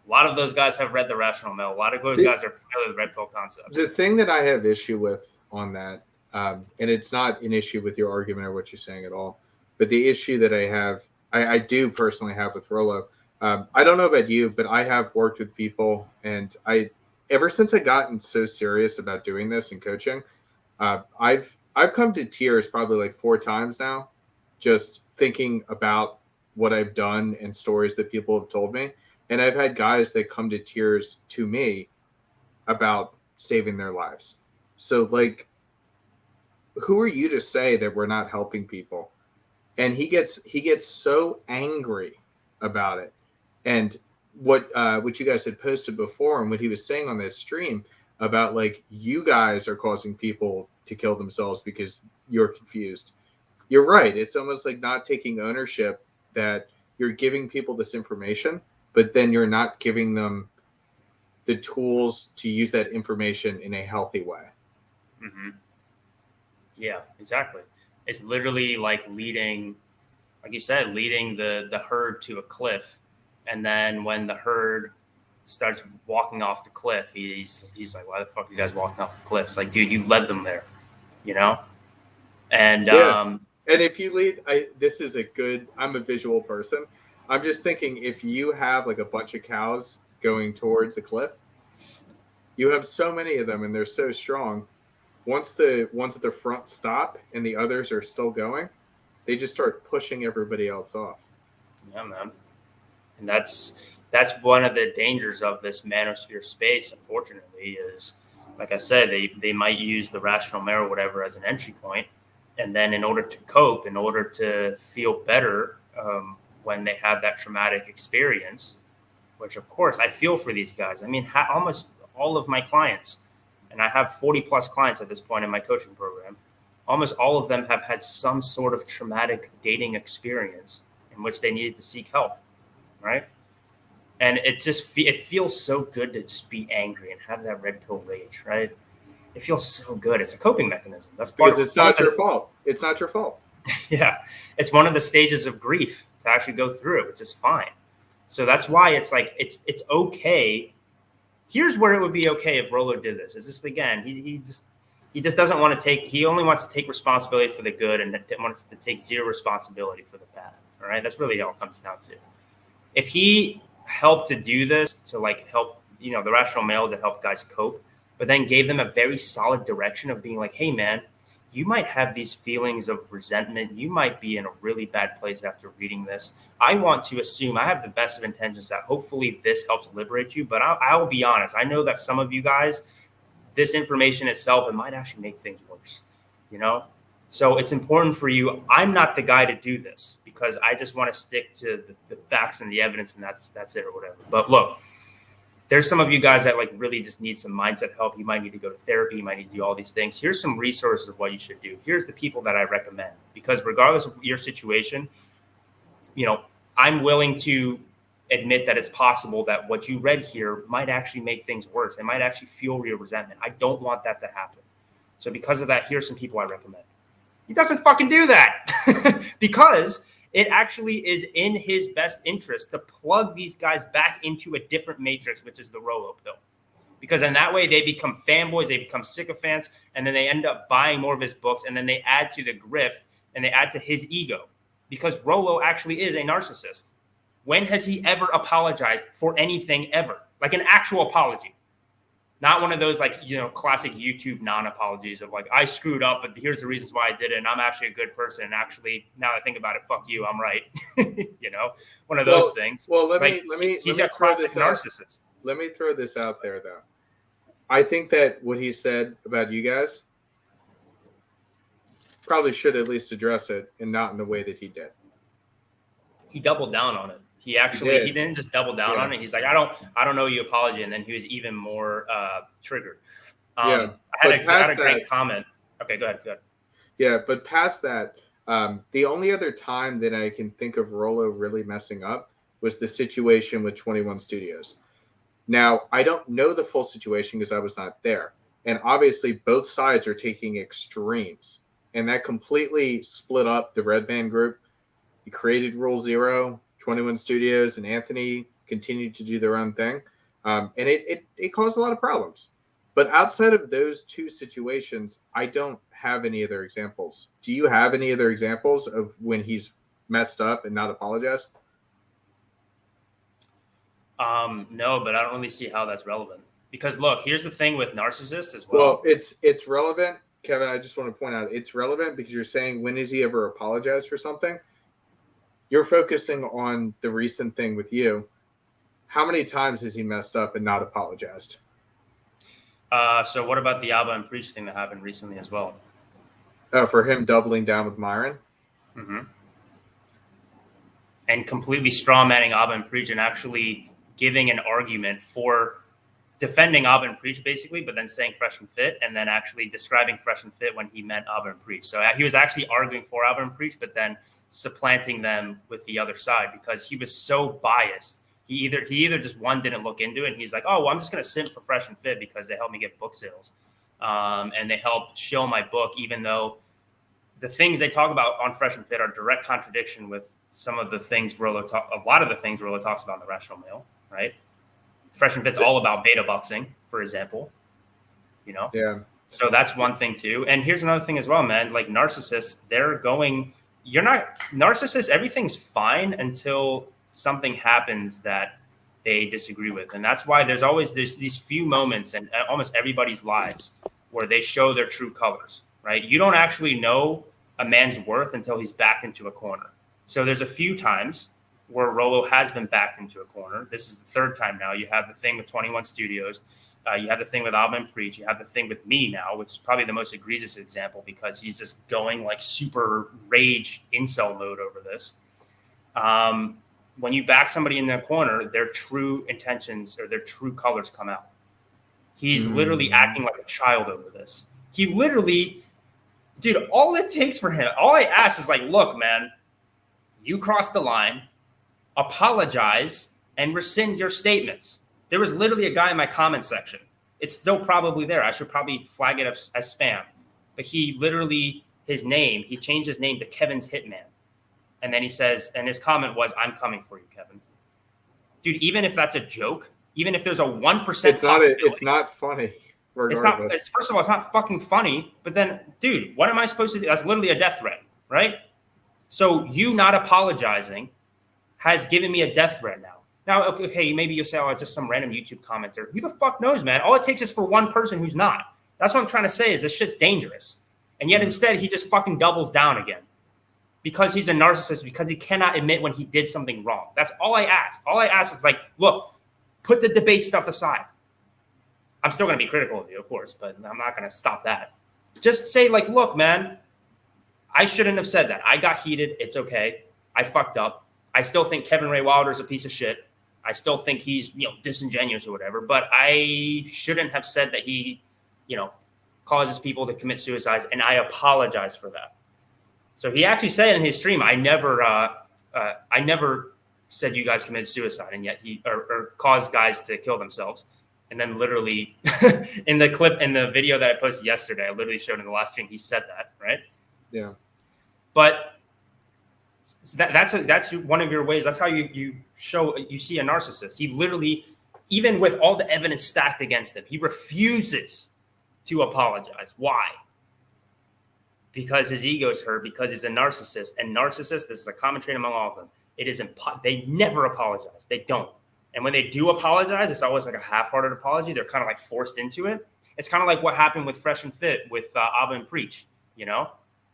A lot of those guys have read the rational male. A lot of those guys are familiar with red pill concepts. The thing that I have issue with on that, and it's not an issue with your argument or what you're saying at all, but the issue that I do personally have with Rollo, I don't know about you, but I have worked with people, and ever since I gotten so serious about doing this and coaching, I've come to tears probably like 4 times now, just thinking about what I've done and stories that people have told me. And I've had guys that come to tears to me about saving their lives. So like, who are you to say that we're not helping people? And he gets so angry about it. And what you guys had posted before and what he was saying on this stream about like, you guys are causing people to kill themselves because you're confused. You're right. It's almost like not taking ownership that you're giving people this information, but then you're not giving them the tools to use that information in a healthy way. Mm-hmm. Yeah, exactly. It's literally like leading, like you said, leading the herd to a cliff. And then when the herd starts walking off the cliff, he's like, why the fuck are you guys walking off the cliff? It's like, dude, you led them there, you know? And yeah. And if you lead, I'm a visual person. I'm just thinking if you have like a bunch of cows going towards a cliff, you have so many of them and they're so strong. Once the ones at the front stop and the others are still going, they just start pushing everybody else off. Yeah, man. And that's one of the dangers of this manosphere space, unfortunately, is, like I said, they might use the rational male or whatever as an entry point. And then in order to cope, in order to feel better when they have that traumatic experience, which, of course, I feel for these guys. I mean, almost all of my clients and I have 40 plus clients at this point in my coaching program, almost all of them have had some sort of traumatic dating experience in which they needed to seek help, right? And it feels so good to just be angry and have that red pill rage, right? It feels so good. It's a coping mechanism. That's because it's not your fault. It's not your fault. Yeah, it's one of the stages of grief to actually go through, which is fine. So that's why it's like it's okay. Here's where it would be okay if Rollo did this. Is just again, he just doesn't want to take. He only wants to take responsibility for the good and wants to take zero responsibility for the bad. All right, that's really all it comes down to. If he helped to do this to like help, the rational male to help guys cope, but then gave them a very solid direction of being like, hey man, you might have these feelings of resentment. You might be in a really bad place after reading this. I want to assume I have the best of intentions that hopefully this helps liberate you. But I'll be honest. I know that some of you guys, this information itself, it might actually make things worse, So it's important for you. I'm not the guy to do this because I just want to stick to the facts and the evidence, and that's it or whatever. But look, there's some of you guys that like really just need some mindset help. You might need to go to therapy. You might need to do all these things. Here's some resources of what you should do. Here's the people that I recommend, because regardless of your situation, I'm willing to admit that it's possible that what you read here might actually make things worse. It might actually fuel your resentment. I don't want that to happen. So because of that, here's some people I recommend. He doesn't fucking do that because it actually is in his best interest to plug these guys back into a different matrix, which is the Rollo pill. Because in that way, they become fanboys, they become sycophants, and then they end up buying more of his books, and then they add to the grift, and they add to his ego. Because Rollo actually is a narcissist. When has he ever apologized for anything ever? Like an actual apology. Not one of those classic YouTube non-apologies of like, I screwed up, but here's the reasons why I did it. And I'm actually a good person. And actually, now that I think about it, fuck you, I'm right. One of those things. Well, he's a classic narcissist. Let me throw this out there, though. I think that what he said about you guys probably should at least address it, and not in the way that he did. He doubled down on it. He didn't just double down on it. He's like, I don't know you apology. And then he was even more triggered. I had a great comment. Okay, go ahead. Yeah, but past that, the only other time that I can think of Rollo really messing up was the situation with 21 Studios. Now, I don't know the full situation because I was not there. And obviously, both sides are taking extremes. And that completely split up the Red Band group. He created Rule Zero. 21 Studios and Anthony continued to do their own thing. And it caused a lot of problems. But outside of those two situations, I don't have any other examples. Do you have any other examples of when he's messed up and not apologized? No, but I don't really see how that's relevant. Because look, here's the thing with narcissists as well. Well, it's relevant. Kevin, I just want to point out it's relevant because you're saying, when has he ever apologized for something? You're focusing on the recent thing with you. How many times has he messed up and not apologized? So what about the Alba and Preach thing that happened recently as well? For him doubling down with Myron? Mm-hmm. And completely strawmanning Alba and Preach and actually giving an argument for defending Alba and Preach, basically, but then saying Fresh and Fit, and then actually describing Fresh and Fit when he meant Alba and Preach. So he was actually arguing for Alba and Preach, but then supplanting them with the other side because he was so biased. He either just didn't look into it, and he's like, oh, well, I'm just going to simp for Fresh and Fit because they help me get book sales. And they help show my book, even though the things they talk about on Fresh and Fit are direct contradiction with some of the things a lot of the things Rollo talks about in the Rational Male, right? Fresh and Fit's all about beta boxing, for example, Yeah. So that's one thing too. And here's another thing as well, man. Like narcissists, narcissists, everything's fine until something happens that they disagree with. And that's why there's these few moments in almost everybody's lives where they show their true colors, right? You don't actually know a man's worth until he's backed into a corner. So there's a few times where Rollo has been backed into a corner. This is the third time now. You have the thing with 21 Studios. You have the thing with Alba and Preach. You have the thing with me now, which is probably the most egregious example because he's just going like super rage incel mode over this. When you back somebody in their corner, their true intentions or their true colors come out. He's literally acting like a child over this. He literally, dude, all it takes for him, all I ask is like, look, man, you crossed the line, apologize, and rescind your statements. There was literally a guy in my comment section. It's still probably there. I should probably flag it as spam. But he literally, he changed his name to Kevin's Hitman. And then he says, and his comment was, I'm coming for you, Kevin. Dude, even if that's a joke, even if there's a 1% possibility. It's not funny. Regardless. First of all, it's not fucking funny. But then, dude, what am I supposed to do? That's literally a death threat, right? So you not apologizing has given me a death threat now. Now, okay, maybe you'll say, oh, it's just some random YouTube commenter. Who the fuck knows, man? All it takes is for one person who's not. That's what I'm trying to say is this shit's dangerous. And yet instead, he just fucking doubles down again. Because he's a narcissist, because he cannot admit when he did something wrong. That's all I asked. All I asked is like, look, put the debate stuff aside. I'm still going to be critical of you, of course, but I'm not going to stop that. Just say like, look, man, I shouldn't have said that. I got heated. It's okay. I fucked up. I still think Kevin Ray Wilder's a piece of shit. I still think he's, disingenuous or whatever, but I shouldn't have said that he, causes people to commit suicides, and I apologize for that. So he actually said in his stream, I never said you guys committed suicide, and yet he or caused guys to kill themselves. And then literally in the video that I posted yesterday, I literally showed in the last stream, he said that, right? Yeah. But that's one of your ways. That's how you see a narcissist. He literally, even with all the evidence stacked against him, he refuses to apologize. Why? Because his ego is hurt, because he's a narcissist. And narcissists, this is a common trait among all of them, they never apologize. They don't. And when they do apologize, it's always like a half-hearted apology. They're kind of like forced into it. It's kind of like what happened with Fresh and Fit with Abba and Preach,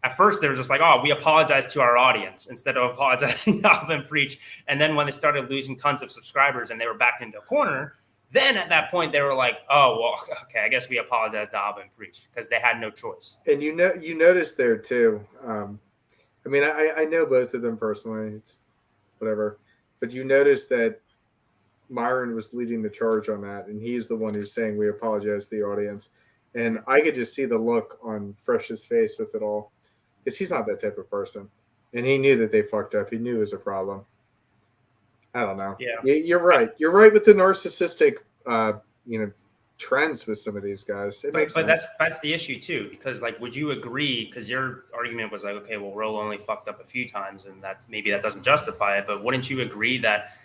At first, they were just like, oh, we apologize to our audience instead of apologizing to Abba and Preach. And then when they started losing tons of subscribers and they were backed into a corner, then at that point, they were like, oh, well, okay, I guess we apologize to Abba and Preach because they had no choice. And you noticed there too. I know both of them personally. It's whatever. But you noticed that Myron was leading the charge on that, and he's the one who's saying we apologize to the audience. And I could just see the look on Fresh's face with it all, because he's not that type of person. And he knew that they fucked up. He knew it was a problem. I don't know. Yeah, you're right. You're right with the narcissistic, trends with some of these guys. It makes sense. But that's the issue too, because like, would you agree? Because your argument was like, okay, well, Rollo only fucked up a few times, and that doesn't justify it. But wouldn't you agree that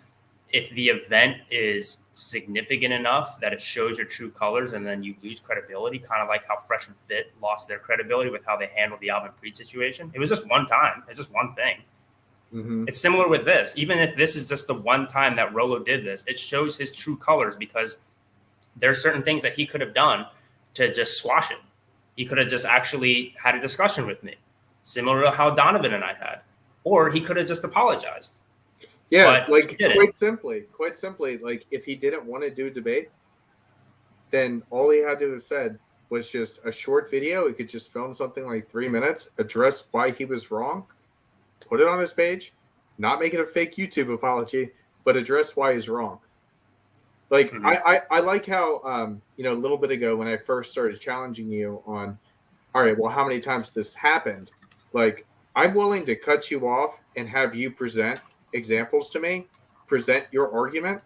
if the event is significant enough that it shows your true colors, and then you lose credibility, kind of like how Fresh and Fit lost their credibility with how they handled the Alvin Preach situation? It was just one time. It's just one thing. Mm-hmm. It's similar with this. Even if this is just the one time that Rollo did this, it shows his true colors, because there's certain things that he could have done to just squash it. He could have just actually had a discussion with me, similar to how Donovan and I had, or he could have just apologized. Yeah, like quite simply, like if he didn't want to do a debate, then all he had to have said was just a short video. He could just film something like 3 minutes, address why he was wrong, put it on his page, not make it a fake YouTube apology, but address why he's wrong. Like, I like how, a little bit ago when I first started challenging you on, all right, well, how many times this happened? Like, I'm willing to cut you off and have you present examples to me, present your argument,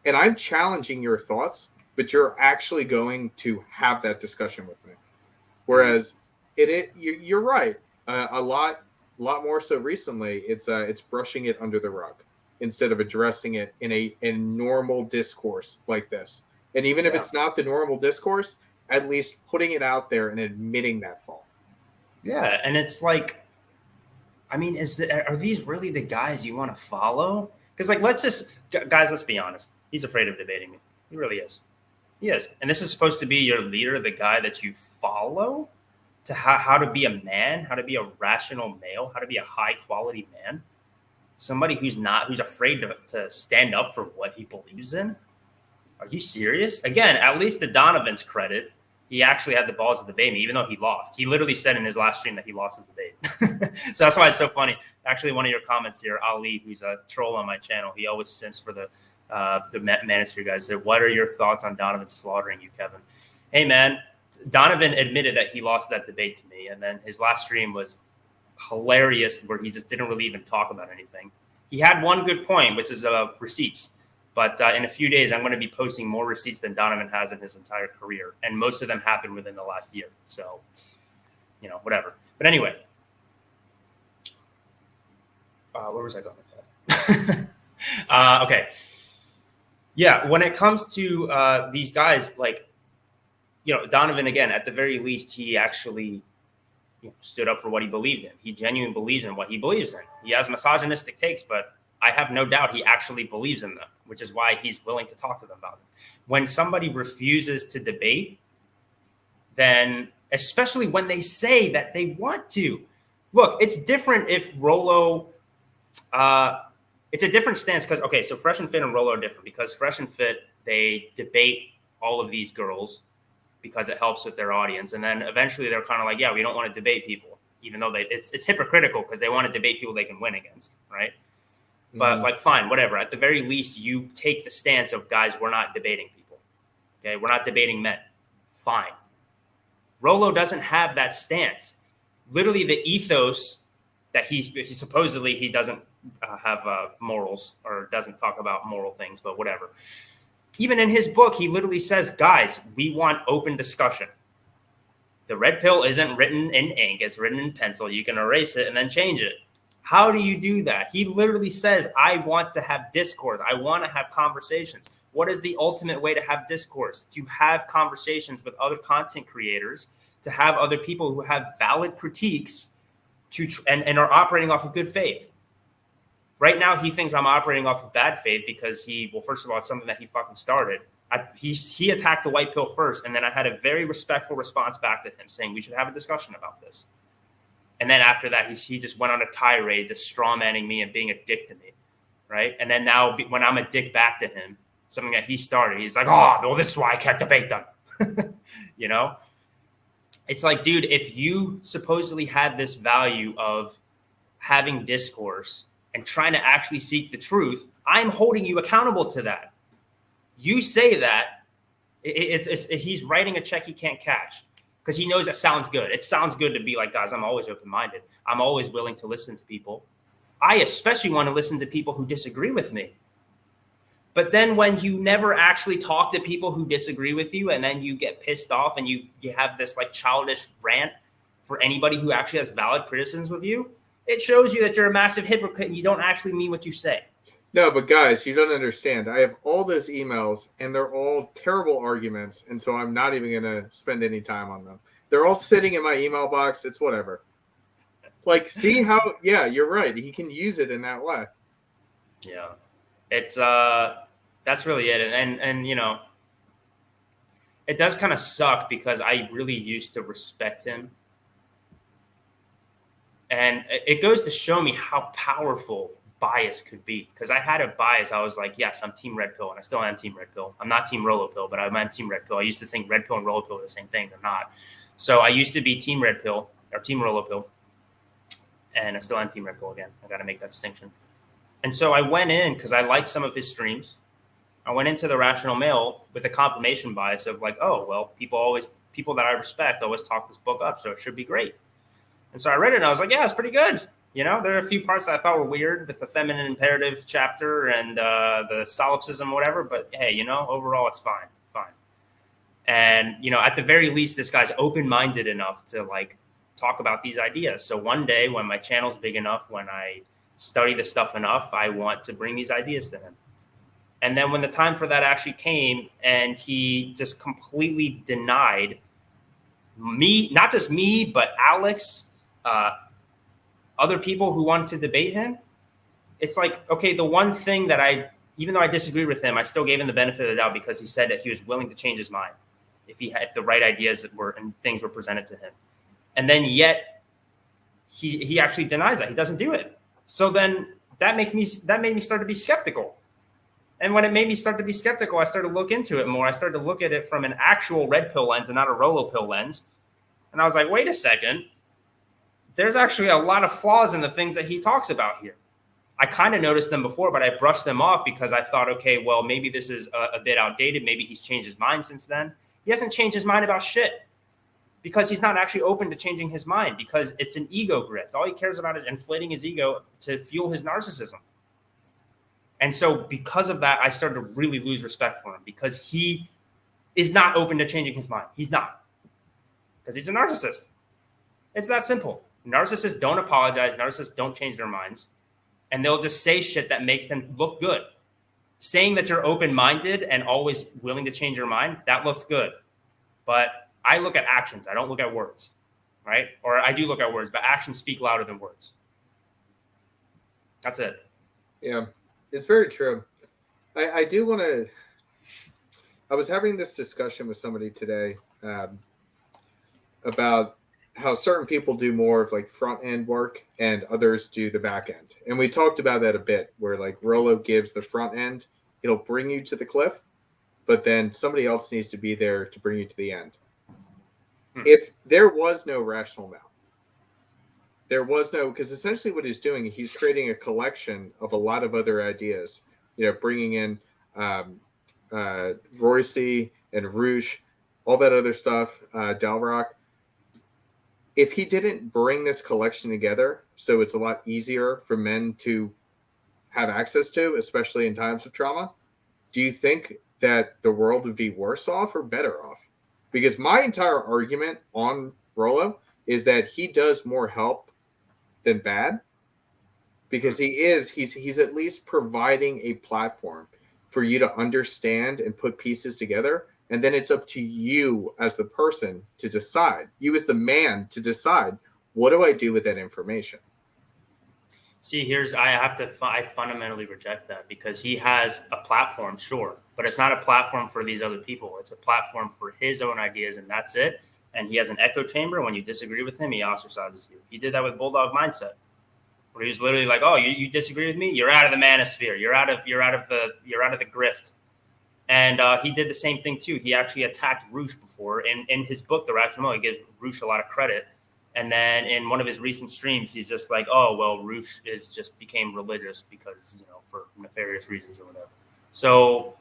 and I'm challenging your thoughts, but you're actually going to have that discussion with me. Whereas you're right. A lot more so recently, it's brushing it under the rug instead of addressing it in a normal discourse like this. And even if it's not the normal discourse, at least putting it out there and admitting that fault. Yeah, and it's like, I mean, are these really the guys you want to follow? Because, like, let's be honest. He's afraid of debating me. He really is. He is. And this is supposed to be your leader, the guy that you follow to how to be a man, how to be a rational male, how to be a high-quality man. Somebody who's afraid to stand up for what he believes in. Are you serious? Again, at least to Donovan's credit, he actually had the balls to debate me, even though he lost. He literally said in his last stream that he lost the debate. So that's why it's so funny. Actually, one of your comments here, Ali, who's a troll on my channel, he always simps for the the manosphere guy said, "What are your thoughts on Donovan slaughtering you, Kevin?" Hey, man, Donovan admitted that he lost that debate to me, and then his last stream was hilarious, where he just didn't really even talk about anything. He had one good point, which is receipts. But in a few days, I'm going to be posting more receipts than Donovan has in his entire career, and most of them happened within the last year. So, whatever. But anyway, where was I going with that? Okay. Yeah, when it comes to these guys, like, Donovan, again, at the very least, he actually stood up for what he believed in. He genuinely believes in what he believes in. He has misogynistic takes, but I have no doubt he actually believes in them, which is why he's willing to talk to them about it. When somebody refuses to debate, then, especially when they say that they want to, look, it's different if Rollo, it's a different stance because, okay, so Fresh and Fit and Rollo are different because Fresh and Fit, they debate all of these girls because it helps with their audience. And then eventually they're kind of like, yeah, we don't want to debate people, even though it's hypocritical because they want to debate people they can win against, right? But like, fine, whatever. At the very least, you take the stance of, guys, we're not debating people. Okay, we're not debating men. Fine. Rollo doesn't have that stance. Literally, the ethos that he supposedly he doesn't have morals or doesn't talk about moral things, but whatever. Even in his book, he literally says, guys, we want open discussion. The red pill isn't written in ink. It's written in pencil. You can erase it and then change it. How do you do that? He literally says, I want to have discourse. I want to have conversations. What is the ultimate way to have discourse? To have conversations with other content creators, to have other people who have valid critiques and are operating off of good faith. Right now, he thinks I'm operating off of bad faith because first of all, it's something that he fucking started. He attacked the white pill first, and then I had a very respectful response back to him saying we should have a discussion about this. And then after that, he just went on a tirade, just straw-manning me and being a dick to me, right? And then now when I'm a dick back to him, something that he started, he's like, oh, well, this is why I can't debate them. It's like, dude, if you supposedly had this value of having discourse and trying to actually seek the truth, I'm holding you accountable to that. You say that, he's writing a check he can't cash. Because he knows that sounds good. It sounds good to be like, guys, I'm always open-minded. I'm always willing to listen to people. I especially want to listen to people who disagree with me. But then when you never actually talk to people who disagree with you and then you get pissed off and you have this like childish rant for anybody who actually has valid criticisms with you, it shows you that you're a massive hypocrite and you don't actually mean what you say. No, but guys, you don't understand. I have all those emails, and they're all terrible arguments, and so I'm not even going to spend any time on them. They're all sitting in my email box. It's whatever. Like, see how, yeah, you're right. He can use it in that way. Yeah. It's, that's really it. And it does kind of suck because I really used to respect him. And it goes to show me how powerful bias could be, because I had a bias. I was like, yes, I'm team red pill, and I still am team red pill. I'm not team Rollo pill, but I'm team red pill. I used to think red pill and Rollo pill are the same thing. They're not. So I used to be team red pill or team Rollo pill, and I still am team red pill again. I got to make that distinction. And so I went in because I liked some of his streams. I went into the Rational Mail with a confirmation bias of like, oh, well, people that I respect always talk this book up, so it should be great. And so I read it and I was like, yeah, it's pretty good. There are a few parts that I thought were weird with the feminine imperative chapter and the solipsism, whatever. But hey, overall, it's fine. And, at the very least, this guy's open-minded enough to like talk about these ideas. So one day when my channel's big enough, when I study the stuff enough, I want to bring these ideas to him. And then when the time for that actually came and he just completely denied me, not just me, but Alex, other people who wanted to debate him, it's like, okay, the one thing that even though I disagreed with him, I still gave him the benefit of the doubt because he said that he was willing to change his mind if the right ideas and things were presented to him. And then yet he actually denies that. He doesn't do it. So then that made me start to be skeptical. And when it made me start to be skeptical, I started to look into it more. I started to look at it from an actual red pill lens and not a Rollo pill lens. And I was like, wait a second. There's actually a lot of flaws in the things that he talks about here. I kind of noticed them before, but I brushed them off because I thought, okay, well, maybe this is a bit outdated. Maybe he's changed his mind since then. He hasn't changed his mind about shit because he's not actually open to changing his mind, because it's an ego grift. All he cares about is inflating his ego to fuel his narcissism. And so because of that, I started to really lose respect for him, because he is not open to changing his mind. He's not, because he's a narcissist. It's that simple. Narcissists don't apologize. Narcissists don't change their minds. And they'll just say shit that makes them look good. Saying that you're open-minded and always willing to change your mind, that looks good. But I look at actions. I don't look at words, right? Or I do look at words, but actions speak louder than words. That's it. Yeah, it's very true. I do want to... I was having this discussion with somebody today about how certain people do more of like front end work and others do the back end. And we talked about that a bit, where like Rollo gives the front end, it'll bring you to the cliff, but then somebody else needs to be there to bring you to the end. If there was no rational now, there was no, because essentially what he's doing, he's creating a collection of a lot of other ideas, you know, bringing in Royce and Rouge, all that other stuff, Dalrock. If he didn't bring this collection together, so it's a lot easier for men to have access to, especially in times of trauma, do you think that the world would be worse off or better off? Because my entire argument on Rollo is that he does more help than bad, because he's at least providing a platform for you to understand and put pieces together. And then it's up to you as the person to decide, you as the man to decide, what do I do with that information? See, I fundamentally reject that, because he has a platform, sure, but it's not a platform for these other people. It's a platform for his own ideas, and that's it. And he has an echo chamber. When you disagree with him, he ostracizes you. He did that with Bulldog Mindset, where he was literally like, "Oh, you disagree with me? You're out of the manosphere. You're out of the grift." And he did the same thing too. He actually attacked Rouge before. In his book, The Rational Mode, he gives Rouge a lot of credit. And then in one of his recent streams, he's just like, "Oh, well, Rouge became religious because, you know, for nefarious reasons or whatever." So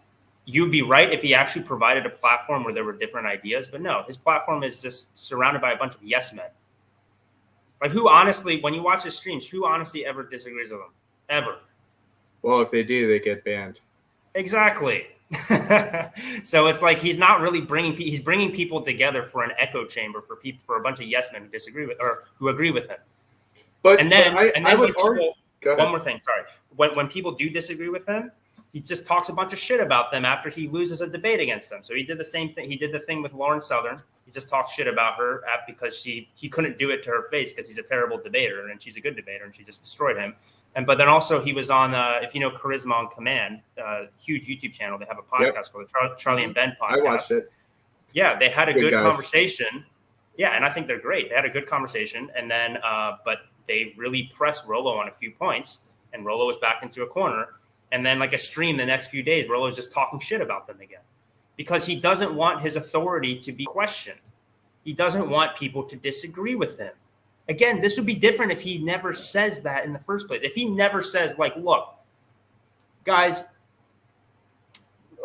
you'd be right if he actually provided a platform where there were different ideas. But no, his platform is just surrounded by a bunch of yes men. Like, who honestly, when you watch his streams, who honestly ever disagrees with him? Ever? Well, if they do, they get banned. Exactly. So it's like he's not really bringing people together for an echo chamber for a bunch of yes men who disagree with, or who agree with him. But and then I would argue. One more thing, sorry. When people do disagree with him, he just talks a bunch of shit about them after he loses a debate against them. So he did the same thing. He did the thing with Lauren Southern. He just talked shit about her because he couldn't do it to her face because he's a terrible debater and she's a good debater and she just destroyed him. But then also he was on, if you know Charisma on Command, huge YouTube channel. They have a podcast called the Charlie and Ben podcast. I watched it. Yeah, they had a good conversation. Yeah, and I think they're great. They had a good conversation. And then, but they really pressed Rollo on a few points, and Rollo was backed into a corner. And then like a stream the next few days, Rollo is just talking shit about them again, because he doesn't want his authority to be questioned. He doesn't want people to disagree with him. Again, this would be different if he never says that in the first place. If he never says, like, look, guys,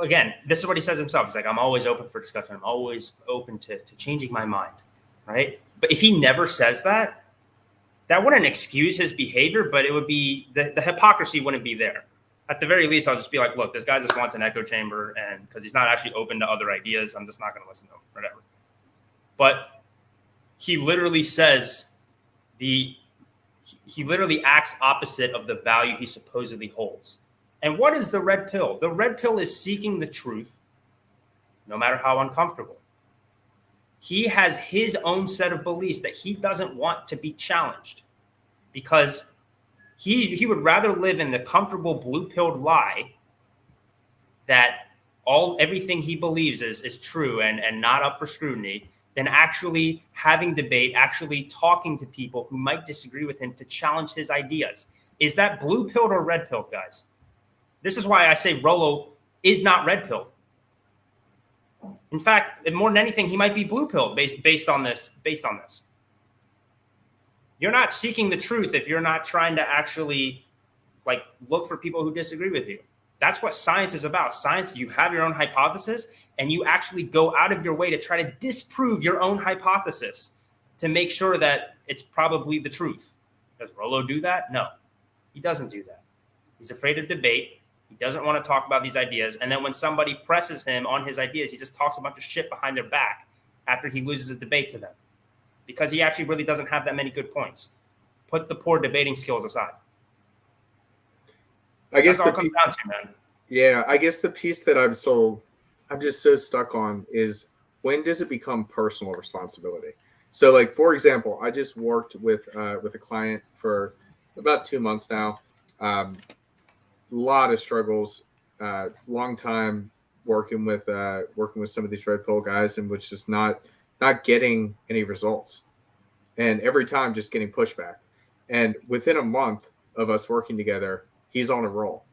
again, this is what he says himself. He's like, I'm always open for discussion. I'm always open to changing my mind, right? But if he never says that, that wouldn't excuse his behavior, but it would be, the hypocrisy wouldn't be there. At the very least, I'll just be like, look, this guy just wants an echo chamber, and because he's not actually open to other ideas, I'm just not going to listen to him, whatever. But he literally says he literally acts opposite of the value he supposedly holds. And what is the red pill? The red pill is seeking the truth, no matter how uncomfortable. He has his own set of beliefs that he doesn't want to be challenged, because he would rather live in the comfortable blue-pilled lie that everything he believes is true and not up for scrutiny, than actually having debate, actually talking to people who might disagree with him to challenge his ideas. Is that blue-pilled or red-pilled, guys? This is why I say Rollo is not red-pilled. In fact, more than anything, he might be blue-pilled based on this. You're not seeking the truth if you're not trying to actually Like, look for people who disagree with you. That's what science is about. Science, you have your own hypothesis, and you actually go out of your way to try to disprove your own hypothesis to make sure that it's probably the truth. Does Rollo do that? No, he doesn't do that. He's afraid of debate. He doesn't want to talk about these ideas. And then when somebody presses him on his ideas, he just talks a bunch of shit behind their back after he loses a debate to them, because he actually really doesn't have that many good points. Put the poor debating skills aside. I guess That's all it comes down to, man. Yeah, I guess the piece that I'm just so stuck on is, when does it become personal responsibility? So, like, for example, I just worked with a client for about 2 months now. A lot of struggles, long time working with some of these red pill guys, and was just not getting any results, and every time just getting pushback. And within a month of us working together, he's on a roll,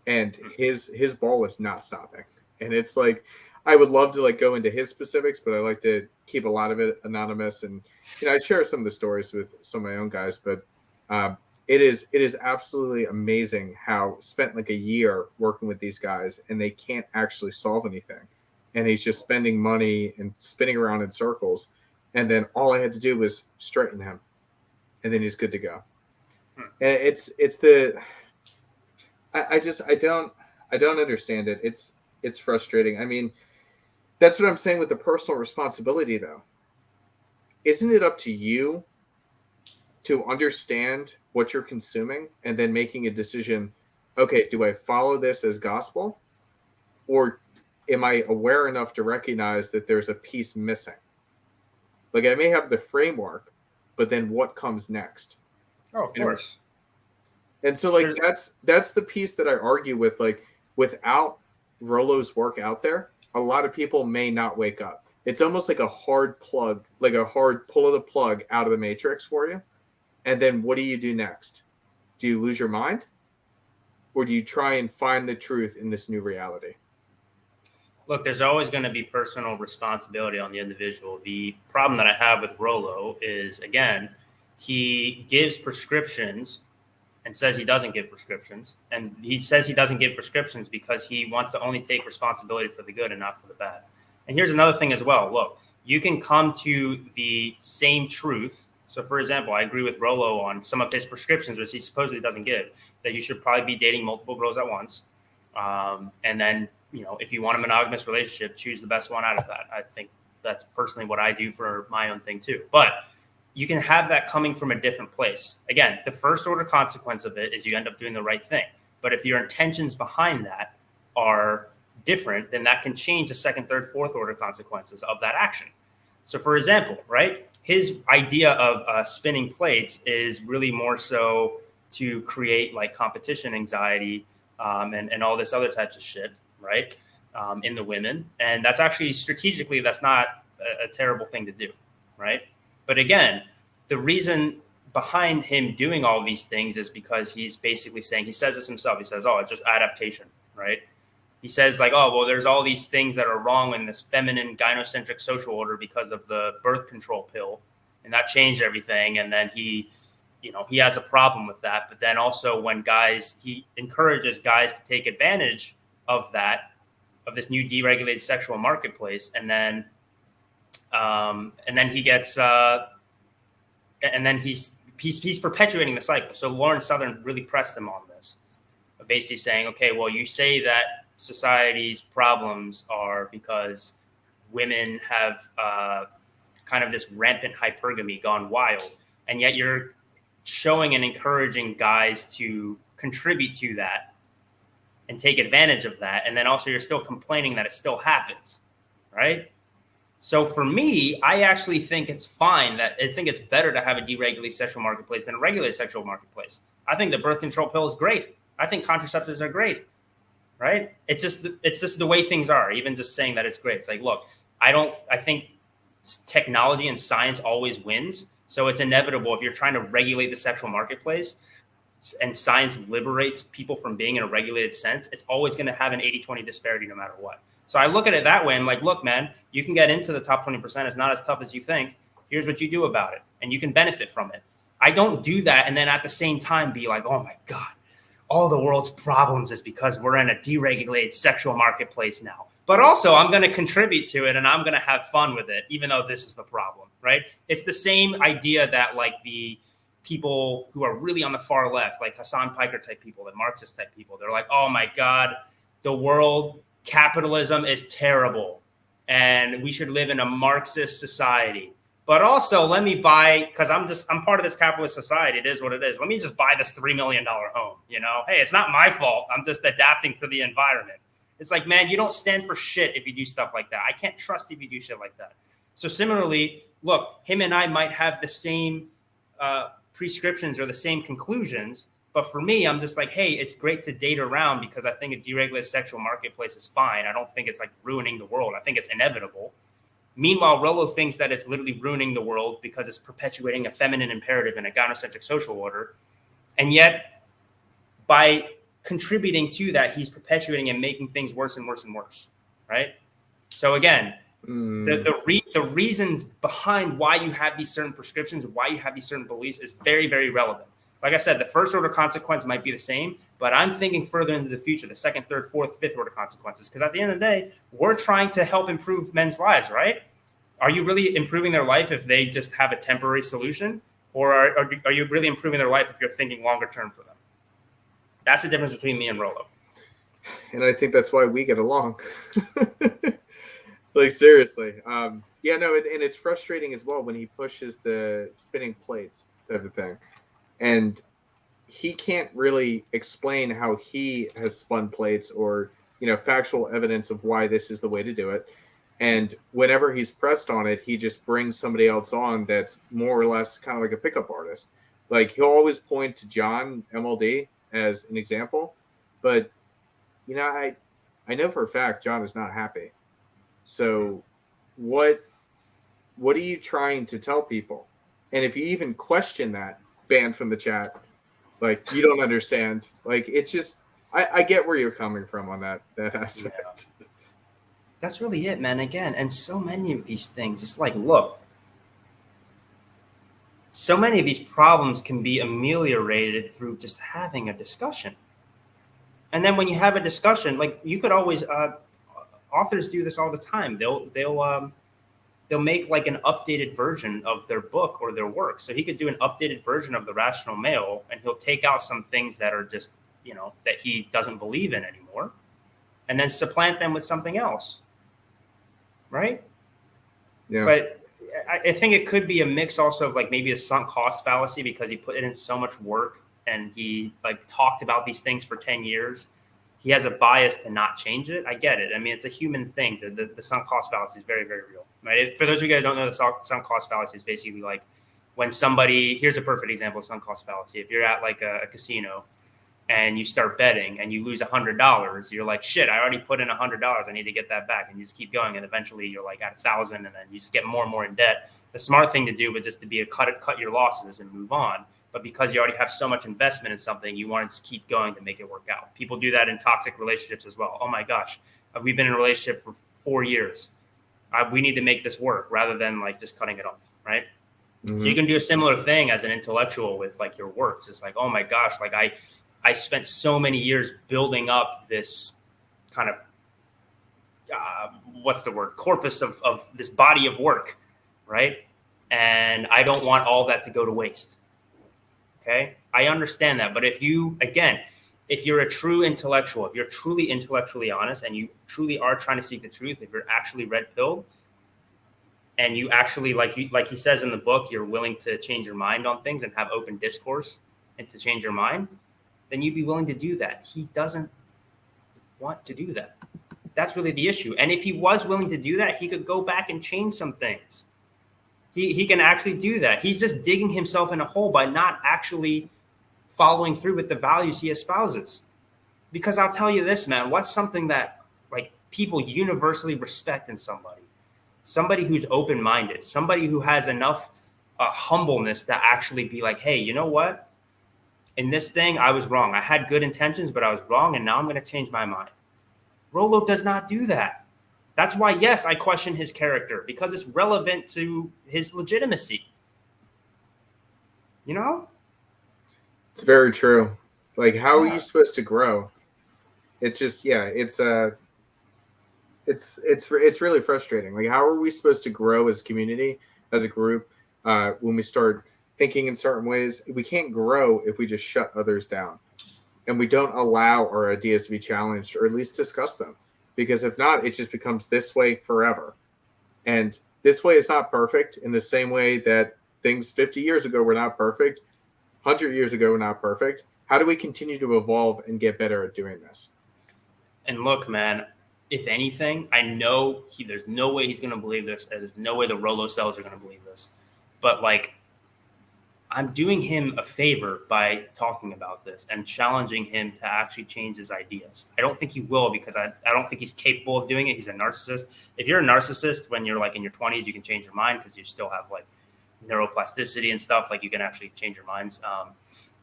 and his ball is not stopping. And it's like, I would love to like go into his specifics, but I like to keep a lot of it anonymous. And I share some of the stories with some of my own guys, but it is absolutely amazing how spent like a year working with these guys, and they can't actually solve anything. And he's just spending money and spinning around in circles. And then all I had to do was straighten him, and then he's good to go. And I don't understand it. It's frustrating. I mean, that's what I'm saying with the personal responsibility, though. Isn't it up to you to understand what you're consuming and then making a decision? Okay, do I follow this as gospel, or am I aware enough to recognize that there's a piece missing? Like, I may have the framework, but then what comes next? Oh, of course. And so, like, that's the piece that I argue with. Like, without Rollo's work out there, a lot of people may not wake up. It's almost like a hard plug, like a hard pull of the plug out of the matrix for you. And then what do you do next? Do you lose your mind? Or do you try and find the truth in this new reality? Look, there's always going to be personal responsibility on the individual. The problem that I have with Rollo is, again, he gives prescriptions and says he doesn't give prescriptions. And he says he doesn't give prescriptions because he wants to only take responsibility for the good and not for the bad. And here's another thing as well. Look, you can come to the same truth. So, for example, I agree with Rollo on some of his prescriptions, which he supposedly doesn't give, that you should probably be dating multiple girls at once. And then, if you want a monogamous relationship, choose the best one out of that. I think that's personally what I do for my own thing too. But you can have that coming from a different place. Again, the first order consequence of it is you end up doing the right thing. But if your intentions behind that are different, then that can change the second, third, fourth order consequences of that action. So, for example, right, his idea of spinning plates is really more so to create like competition anxiety and all this other types of shit, right, in the women. And that's actually strategically, that's not a terrible thing to do, right? But again, the reason behind him doing all these things is because he's basically saying, he says this himself, he says, oh, it's just adaptation, right? He says like, oh, well, there's all these things that are wrong in this feminine gynocentric social order because of the birth control pill, and that changed everything. And then he has a problem with that. But then also when he encourages guys to take advantage of that, of this new deregulated sexual marketplace. And then he gets, and then he's perpetuating the cycle. So Lawrence Southern really pressed him on this, basically saying, okay, well, you say that society's problems are because women have kind of this rampant hypergamy gone wild, and yet you're showing and encouraging guys to contribute to that and take advantage of that. And then also you're still complaining that it still happens, right? So for me, I actually think it's fine I think it's better to have a deregulated sexual marketplace than a regulated sexual marketplace. I think the birth control pill is great. I think contraceptives are great, right? It's just the way things are. Even just saying that it's great. It's like, look, I think technology and science always wins. So it's inevitable if you're trying to regulate the sexual marketplace and science liberates people from being in a regulated sense, it's always going to have an 80-20 disparity no matter what. So I look at it that way. I'm like, look, man, you can get into the top 20%. It's not as tough as you think. Here's what you do about it, and you can benefit from it. I don't do that and then at the same time be like, oh my God, all the world's problems is because we're in a deregulated sexual marketplace now. But also, I'm going to contribute to it and I'm going to have fun with it, even though this is the problem, right? It's the same idea that like the people who are really on the far left, like Hassan Piker type people, the Marxist type people, they're like, oh my God, the world capitalism is terrible and we should live in a Marxist society. But also, let me buy, because I'm part of this capitalist society. It is what it is. Let me just buy this $3 million home. You know, hey, it's not my fault. I'm just adapting to the environment. It's like, man, you don't stand for shit if you do stuff like that. I can't trust if you do shit like that. So similarly, look, him and I might have the same prescriptions or the same conclusions. But for me, I'm just like, hey, it's great to date around because I think a deregulated sexual marketplace is fine. I don't think it's like ruining the world. I think it's inevitable. Meanwhile, Rollo thinks that it's literally ruining the world because it's perpetuating a feminine imperative and a gynocentric social order. And yet, by contributing to that, he's perpetuating and making things worse and worse and worse, right? So again, the reasons behind why you have these certain prescriptions, why you have these certain beliefs is very, very relevant. Like I said, the first order consequence might be the same, but I'm thinking further into the future, the second, third, fourth, fifth order consequences. Because at the end of the day, we're trying to help improve men's lives, right? Are you really improving their life if they just have a temporary solution? Or are you really improving their life if you're thinking longer term for them? That's the difference between me and Rollo. And I think that's why we get along. Like, seriously. And it's frustrating as well when he pushes the spinning plates type of thing. And he can't really explain how he has spun plates or, factual evidence of why this is the way to do it. And whenever he's pressed on it, he just brings somebody else on that's more or less kind of like a pickup artist. Like, he'll always point to John MLD as an example. But, I know for a fact John is not happy. So what are you trying to tell people? And if you even question that, banned from the chat, like, you don't understand. Like, it's just, I get where you're coming from on that aspect. Yeah. That's really it, man. Again, and so many of these things, it's like, look, so many of these problems can be ameliorated through just having a discussion. And then when you have a discussion, like, you could always, authors do this all the time. They'll make like an updated version of their book or their work. So he could do an updated version of The Rational Male, and he'll take out some things that are just, that he doesn't believe in anymore, and then supplant them with something else. Right? Yeah. But I think it could be a mix also of like maybe a sunk cost fallacy because he put in so much work and he like talked about these things for 10 years. He has a bias to not change it. I get it. I mean, it's a human thing. The sunk cost fallacy is very, very real. Right? For those of you guys who don't know, the sunk cost fallacy is basically like when somebody, here's a perfect example of sunk cost fallacy. If you're at like a casino and you start betting and you lose $100, you're like, shit, I already put in $100. I need to get that back. And you just keep going. And eventually you're like at 1,000 and then you just get more and more in debt. The smart thing to do would just to be to cut your losses and move on. But because you already have so much investment in something, you want to just keep going to make it work out. People do that in toxic relationships as well. Oh my gosh, we've been in a relationship for 4 years. We need to make this work rather than like just cutting it off, right? Mm-hmm. So you can do a similar thing as an intellectual with like your works. It's like, oh my gosh, like I spent so many years building up this kind of, corpus of this body of work, right? And I don't want all that to go to waste. Okay? I understand that. But if you're a true intellectual, if you're truly intellectually honest and you truly are trying to seek the truth, if you're actually red-pilled and you actually, like he says in the book, you're willing to change your mind on things and have open discourse and to change your mind, then you'd be willing to do that. He doesn't want to do that. That's really the issue. And if he was willing to do that, he could go back and change some things. He can actually do that. He's just digging himself in a hole by not actually following through with the values he espouses. Because I'll tell you this, man, what's something that like people universally respect in somebody? Somebody who's open-minded, somebody who has enough humbleness to actually be like, hey, you know what? In this thing, I was wrong. I had good intentions, but I was wrong, and now I'm going to change my mind. Rollo does not do that. That's why, yes, I question his character, because it's relevant to his legitimacy. You know? It's very true. Like, how are you supposed to grow? It's just, it's really frustrating. Like, how are we supposed to grow as a community, as a group, when we start thinking in certain ways? We can't grow if we just shut others down and we don't allow our ideas to be challenged or at least discuss them. Because if not, it just becomes this way forever. And this way is not perfect in the same way that things 50 years ago were not perfect, 100 years ago were not perfect. How do we continue to evolve and get better at doing this? And look, man, if anything, I know there's no way he's going to believe this. There's no way the Rollo cells are going to believe this. But like, I'm doing him a favor by talking about this and challenging him to actually change his ideas. I don't think he will, because I don't think he's capable of doing it. He's a narcissist. If you're a narcissist when you're like in your 20s, you can change your mind because you still have like neuroplasticity and stuff. Like, you can actually change your minds.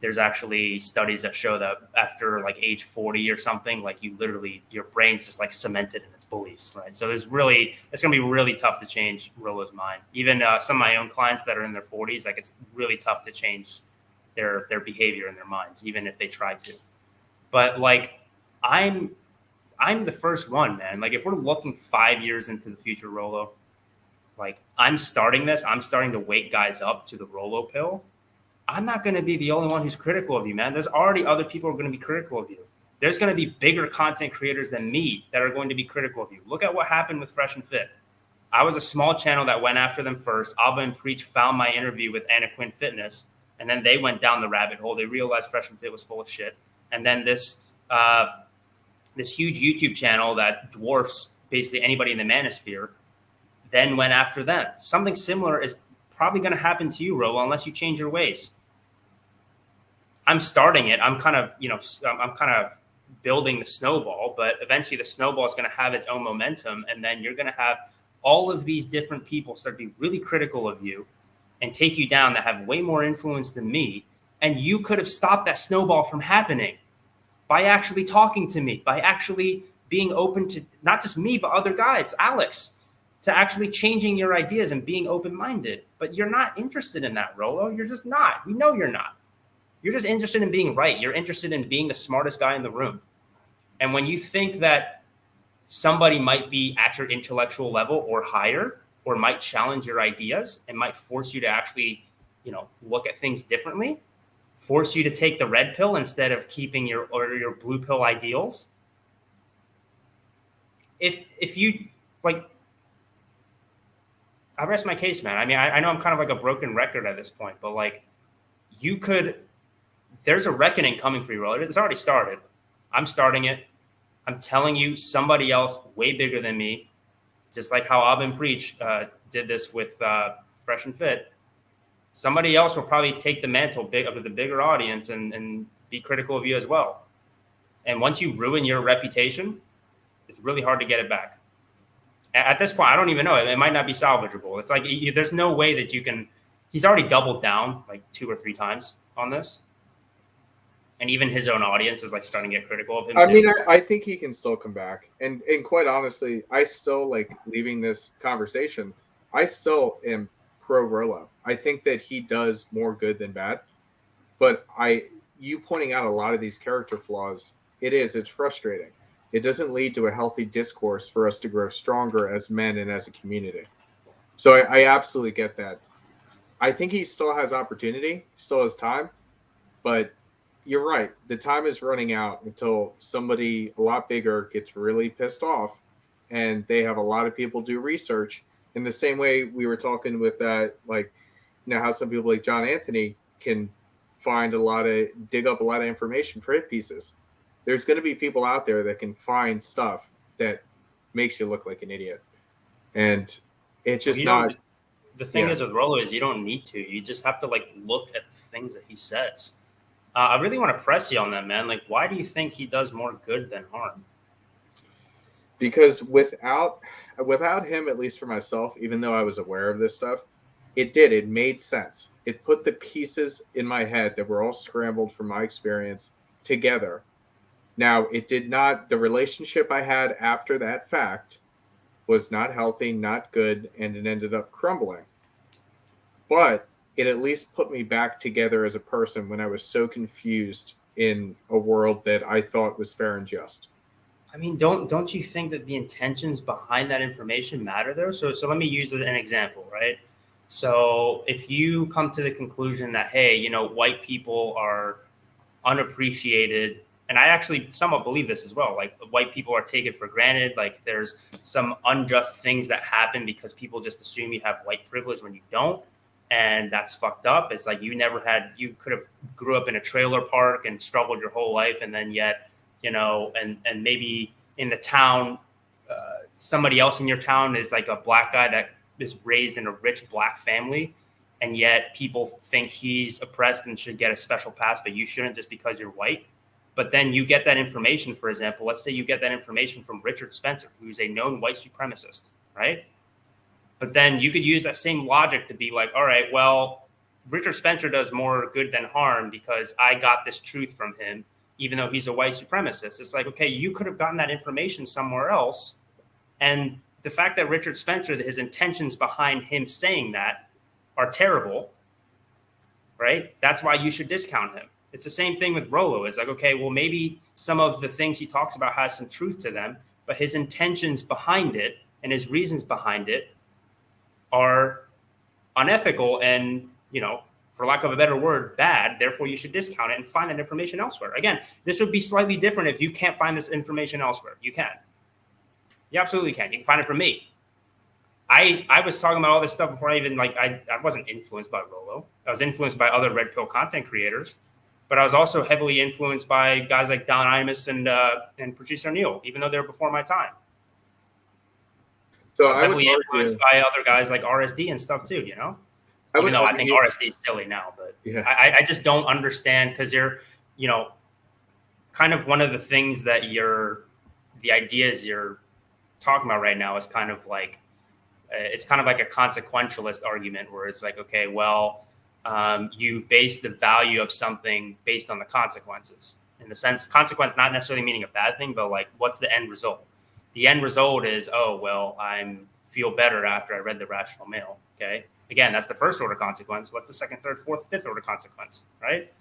There's actually studies that show that after like age 40 or something, like you literally, your brain's just like cemented in its beliefs, right? So it's going to be really tough to change Rollo's mind. Even some of my own clients that are in their 40s, like, it's really tough to change their behavior in their minds, even if they try to. But like, I'm the first one, man. Like, if we're looking 5 years into the future, Rollo, like, I'm starting to wake guys up to the Rollo pill. I'm not going to be the only one who's critical of you, man. There's already other people who are going to be critical of you. There's going to be bigger content creators than me that are going to be critical of you. Look at what happened with Fresh and Fit. I was a small channel that went after them first. Alba and Preach found my interview with Anna Quinn Fitness, and then they went down the rabbit hole. They realized Fresh and Fit was full of shit. And then this huge YouTube channel that dwarfs basically anybody in the manosphere then went after them. Something similar is probably going to happen to you, Rollo, unless you change your ways. I'm starting it. I'm kind of building the snowball, but eventually the snowball is going to have its own momentum. And then you're going to have all of these different people start to be really critical of you and take you down that have way more influence than me. And you could have stopped that snowball from happening by actually talking to me, by actually being open to not just me, but other guys, Alex, to actually changing your ideas and being open-minded. But you're not interested in that, Rollo. You're just not. We know you're not. You're just interested in being right. You're interested in being the smartest guy in the room. And when you think that somebody might be at your intellectual level or higher, or might challenge your ideas and might force you to actually, look at things differently, force you to take the red pill instead of keeping your blue pill ideals. If you like, I rest my case, man. I mean, I know I'm kind of like a broken record at this point, but like, there's a reckoning coming for you, Rollo. It's already started. I'm starting it. I'm telling you, somebody else way bigger than me, just like how Ab and Preach did this with Fresh and Fit. Somebody else will probably take the mantle of the bigger audience and be critical of you as well. And once you ruin your reputation, it's really hard to get it back. At this point, I don't even know. It might not be salvageable. It's like there's no way that you can. He's already doubled down like 2 or 3 times on this. And even his own audience is like starting to get critical of him. I mean, I think he can still come back. And quite honestly, I still like leaving this conversation. I still am pro Rollo. I think that he does more good than bad. But you pointing out a lot of these character flaws, it's frustrating. It doesn't lead to a healthy discourse for us to grow stronger as men and as a community. So I absolutely get that. I think he still has opportunity, still has time, but you're right. The time is running out until somebody a lot bigger gets really pissed off and they have a lot of people do research in the same way we were talking with how some people like John Anthony can dig up a lot of information for hit pieces. There's going to be people out there that can find stuff that makes you look like an idiot. And it's just not. The thing is with Rollo is you don't need to. You just have to like look at the things that he says. I really want to press you on that, man. Like, why do you think he does more good than harm? Because without him, at least for myself, even though I was aware of this stuff, it made sense. It put the pieces in my head that were all scrambled from my experience together. Now, it did not, the relationship I had after that fact was not healthy, not good, and it ended up crumbling. But it at least put me back together as a person when I was so confused in a world that I thought was fair and just. I mean, don't you think that the intentions behind that information matter though? So let me use an example, right? So if you come to the conclusion that, hey, white people are unappreciated, and I actually somewhat believe this as well, like white people are taken for granted, like there's some unjust things that happen because people just assume you have white privilege when you don't, and that's fucked up. It's like you could have grew up in a trailer park and struggled your whole life, and then yet and maybe in the town, somebody else in your town is like a black guy that is raised in a rich black family, and yet people think he's oppressed and should get a special pass, but you shouldn't just because you're white. But then you get that information, for example, let's say you get that information from Richard Spencer, who's a known white supremacist, right? But then you could use that same logic to be like, all right, well, Richard Spencer does more good than harm because I got this truth from him, even though he's a white supremacist. It's like, okay, you could have gotten that information somewhere else. And the fact that Richard Spencer, his intentions behind him saying that are terrible, right? That's why you should discount him. It's the same thing with Rollo. It's like, okay, well, maybe some of the things he talks about has some truth to them, but his intentions behind it and his reasons behind it are unethical and, for lack of a better word, bad. Therefore, you should discount it and find that information elsewhere. Again, this would be slightly different if you can't find this information elsewhere. You can. You absolutely can. You can find it from me. I was talking about all this stuff before I even, I wasn't influenced by Rollo. I was influenced by other Red Pill content creators, but I was also heavily influenced by guys like Don Imus and Patrice O'Neill, even though they were before my time. So I was heavily influenced by other guys like RSD and stuff too, Even though I think RSD is silly now, but yeah. I just don't understand, because you're, kind of one of the things that the ideas you're talking about right now is kind of like, it's kind of like a consequentialist argument where it's like, okay, well, you base the value of something based on the consequences. In the sense, consequence not necessarily meaning a bad thing, but like, what's the end result? The end result is, oh, well, I feel better after I read the Rational Male. Okay. Again, that's the first order consequence. What's the second, third, fourth, fifth order consequence, right?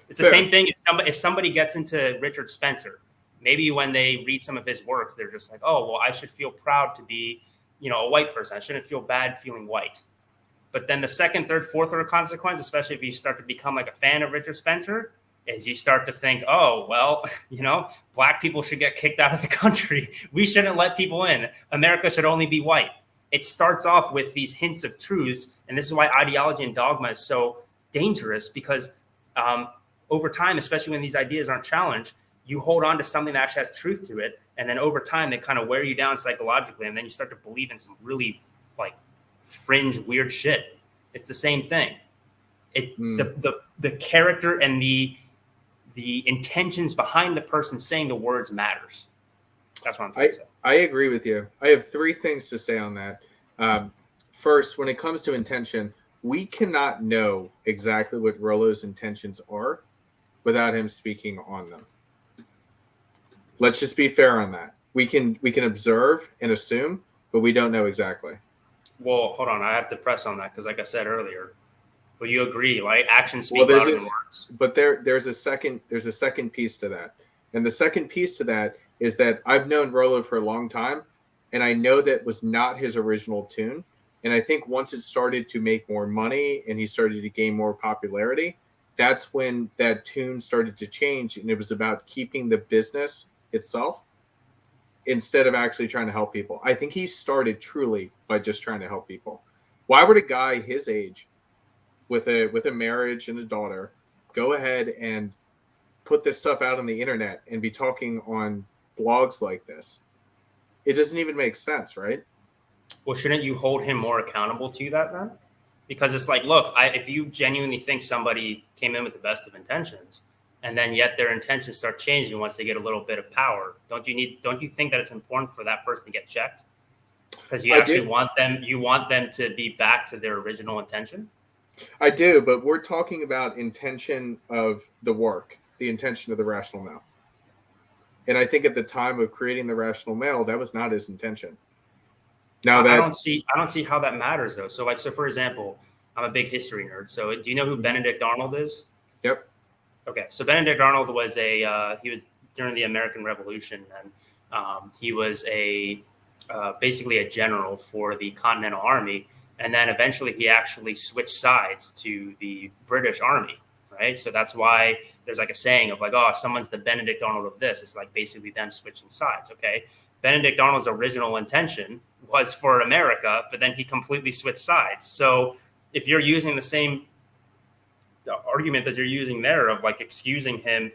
It's the same thing. If somebody gets into Richard Spencer, maybe when they read some of his works, they're just like, oh, well, I should feel proud to be, a white person. I shouldn't feel bad feeling white. But then the second, third, fourth order consequence, especially if you start to become like a fan of Richard Spencer, is you start to think, oh, well, black people should get kicked out of the country. We shouldn't let people in. America should only be white. It starts off with these hints of truths. And this is why ideology and dogma is so dangerous, because over time, especially when these ideas aren't challenged, you hold on to something that actually has truth to it. And then over time, they kind of wear you down psychologically. And then you start to believe in some really fringe, weird shit. It's the same thing. The character and the intentions behind the person saying the words matters. That's what I'm trying to say. I agree with you. I have three things to say on that. First, when it comes to intention, we cannot know exactly what Rollo's intentions are without him speaking on them. Let's just be fair on that. We can observe and assume, but we don't know exactly. Well, hold on. I have to press on that because, like I said earlier, but you agree, right? Actions speak louder than words. But there's a second piece to that, and the second piece to that is that I've known Rollo for a long time, and I know that was not his original tune. And I think once it started to make more money and he started to gain more popularity, that's when that tune started to change, and it was about keeping the business itself instead of actually trying to help people. I think he started truly by just trying to help people. Why would a guy his age with a marriage and a daughter go ahead and put this stuff out on the internet and be talking on blogs like this? It doesn't even make sense, right? Well, shouldn't you hold him more accountable to that then? Because it's like, look, if you genuinely think somebody came in with the best of intentions, and then yet their intentions start changing once they get a little bit of power, don't you think that it's important for that person to get checked? Because you want them to be back to their original intention? I do, but we're talking about intention of the work, the intention of the Rational Male. And I think at the time of creating the Rational Male, that was not his intention. Now that I don't see how that matters though. So for example, I'm a big history nerd. So do you know who Benedict Arnold is? Yep. Okay, so Benedict Arnold was he was during the American Revolution, and he was basically a general for the Continental Army, and then eventually he actually switched sides to the British Army, right? So that's why there's like a saying of like, oh, someone's the Benedict Arnold of this. It's like basically them switching sides, okay? Benedict Arnold's original intention was for America, but then he completely switched sides. So if you're using the same argument that you're using there of like excusing him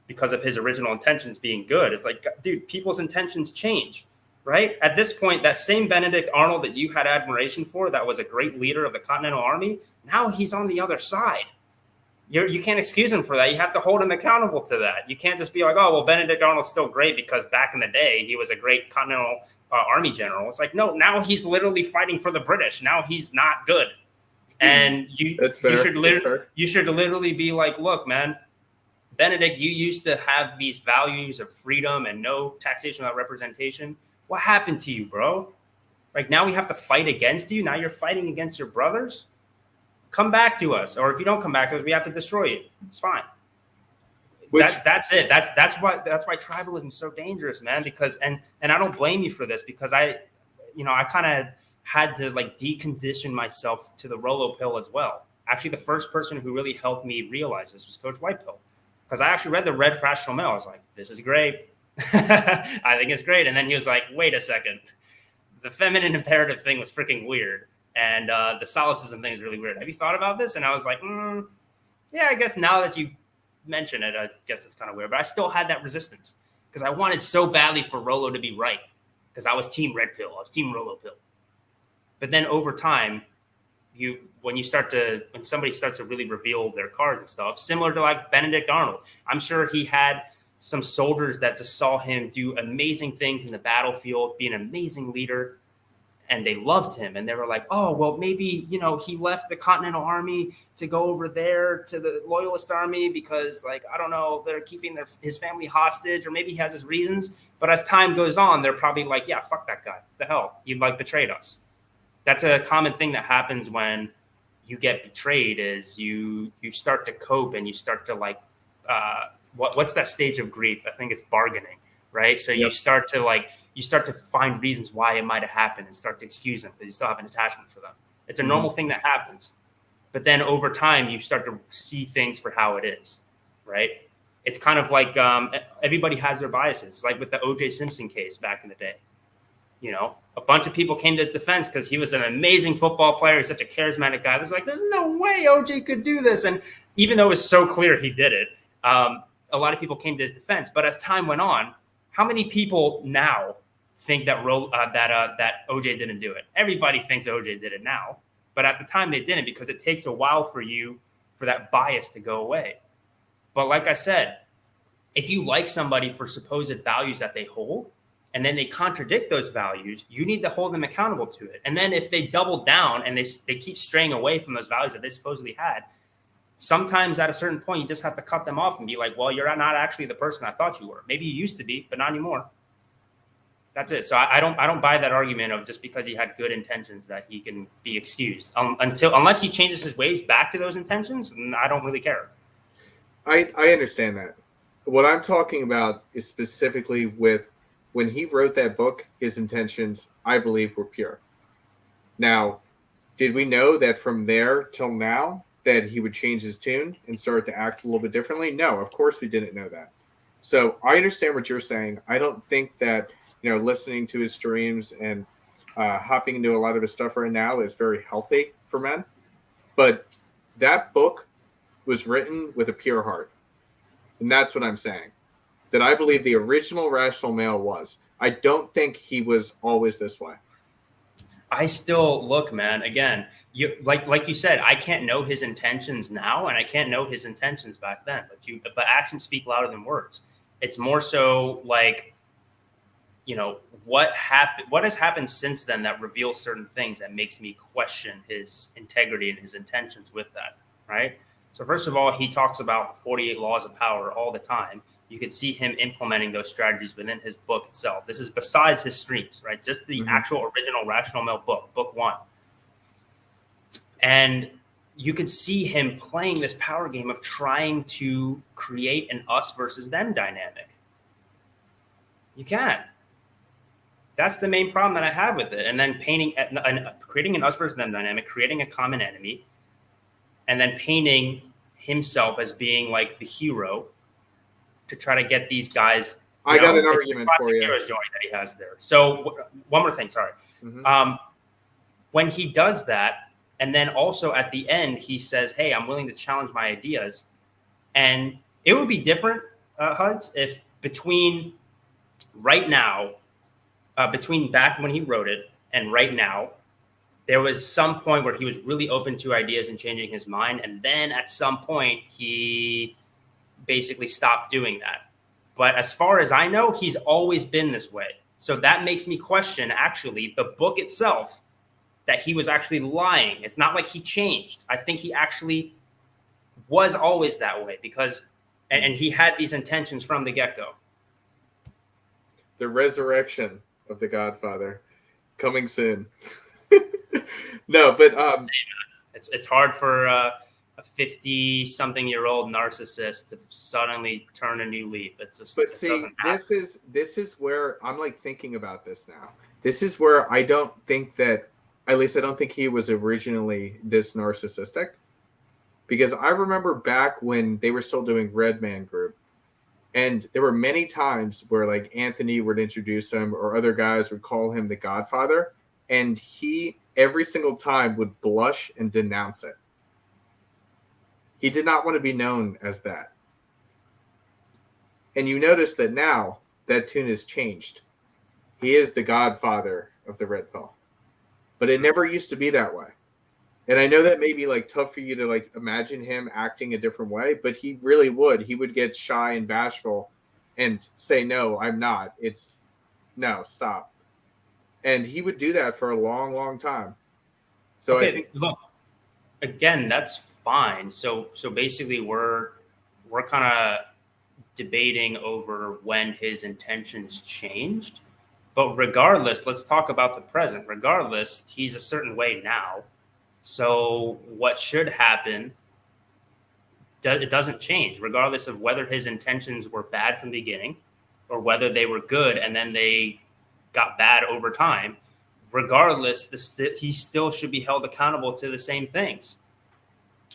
because of his original intentions being good, it's like, dude, people's intentions change, right? At this point, that same Benedict Arnold that you had admiration for, that was a great leader of the Continental Army, now he's on the other side. You can't excuse him for that. You have to hold him accountable to that. You can't just be like, oh, well, Benedict Arnold's still great because back in the day he was a great Continental Army general. It's like, no, now he's literally fighting for the British. Now he's not good. And you should literally be like, look, man, Benedict, you used to have these values of freedom and no taxation without representation. What happened to you, bro? Like, now we have to fight against you. Now you're fighting against your brothers. Come back to us. Or if you don't come back to us, we have to destroy you. It's fine. That's it. That's why tribalism is so dangerous, man, because and I don't blame you for this, because I kind of had to like decondition myself to the Rollo pill as well. Actually, the first person who really helped me realize this was Coach Whitepill, because I actually read the Red Rational Male. I was like, this is great. I think it's great. And then he was like, wait a second. The feminine imperative thing was freaking weird. And the solipsism thing is really weird. Have you thought about this? And I was like, yeah, I guess now that you mention it, I guess it's kind of weird. But I still had that resistance because I wanted so badly for Rollo to be right, because I was team Red Pill. I was team Rollo Pill. But then over time, when somebody starts to really reveal their cards and stuff, similar to like Benedict Arnold, I'm sure he had some soldiers that just saw him do amazing things in the battlefield, be an amazing leader, and they loved him. And they were like, oh, well, maybe, he left the Continental Army to go over there to the Loyalist Army because, like, I don't know, they're keeping his family hostage, or maybe he has his reasons. But as time goes on, they're probably like, yeah, fuck that guy. The hell? He like betrayed us. That's a common thing that happens when you get betrayed, is you start to cope and you start to like, what's that stage of grief? I think it's bargaining, right? So yep. you start to find reasons why it might have happened and start to excuse them because you still have an attachment for them. It's a normal thing that happens. But then over time, you start to see things for how it is, right? It's kind of like everybody has their biases, like with the O.J. Simpson case back in the day. A bunch of people came to his defense because he was an amazing football player. He's such a charismatic guy. It was like, there's no way OJ could do this. And even though it was so clear he did it, a lot of people came to his defense. But as time went on, how many people now think that OJ didn't do it? Everybody thinks OJ did it now. But at the time, they didn't, because it takes a while for that bias to go away. But like I said, if you like somebody for supposed values that they hold, and then they contradict those values, you need to hold them accountable to it. And then if they double down and they keep straying away from those values that they supposedly had, sometimes at a certain point, you just have to cut them off and be like, well, you're not actually the person I thought you were. Maybe you used to be, but not anymore. That's it. So I don't buy that argument of just because he had good intentions that he can be excused. Unless he changes his ways back to those intentions, I don't really care. I understand that. What I'm talking about is specifically with when he wrote that book, his intentions, I believe, were pure. Now, did we know that from there till now that he would change his tune and start to act a little bit differently? No, of course we didn't know that. So I understand what you're saying. I don't think that, listening to his streams and hopping into a lot of his stuff right now is very healthy for men. But that book was written with a pure heart. And that's what I'm saying. That I believe the original Rational Male was. I don't think he was always this way. I still look, man. Again, like you said, I can't know his intentions now, and I can't know his intentions back then. But actions speak louder than words. It's more so like, what has happened since then that reveals certain things that makes me question his integrity and his intentions with that, right? So first of all, he talks about 48 laws of power all the time. You could see him implementing those strategies within his book itself. This is besides his streams, right? Just the actual original Rational Male book 1. And, you could see him playing this power game of trying to create an us versus them dynamic. You can't. That's the main problem that I have with it. And then creating an us versus them dynamic, creating a common enemy, and then painting himself as being like the hero to try to get these guys. I got an argument for you. Hero's joint that he has there. So one more thing, sorry. Mm-hmm. When he does that, and then also at the end, he says, hey, I'm willing to challenge my ideas. And it would be different, Huds, if between right now, between back when he wrote it and right now, there was some point where he was really open to ideas and changing his mind. And then at some point, he basically stopped doing that. But as far as I know, he's always been this way. So that makes me question, actually, the book itself, that he was actually lying. It's not like he changed. I think he actually was always that way because, and he had these intentions from the get-go. The resurrection of the Godfather coming soon. No, but it's hard for a 50-something-year-old narcissist to suddenly turn a new leaf. It's just. But see, this is where I'm like thinking about this now. This is where I don't think that, at least I don't think he was originally this narcissistic, because I remember back when they were still doing Red Man Group. And there were many times where like Anthony would introduce him or other guys would call him the Godfather. And he every single time would blush and denounce it. He did not want to be known as that. And you notice that now that tune has changed. He is the Godfather of the Red Pill. But it never used to be that way. And I know that may be like tough for you to like imagine him acting a different way, but he really would. He would get shy and bashful and say, no, I'm not. It's no, stop. And he would do that for a long, long time. So okay, I think, look, again, that's fine. So basically we're kind of debating over when his intentions changed. But regardless, let's talk about the present. Regardless, he's a certain way now. So what should happen, it doesn't change, regardless of whether his intentions were bad from the beginning or whether they were good and then they got bad over time. Regardless, he still should be held accountable to the same things,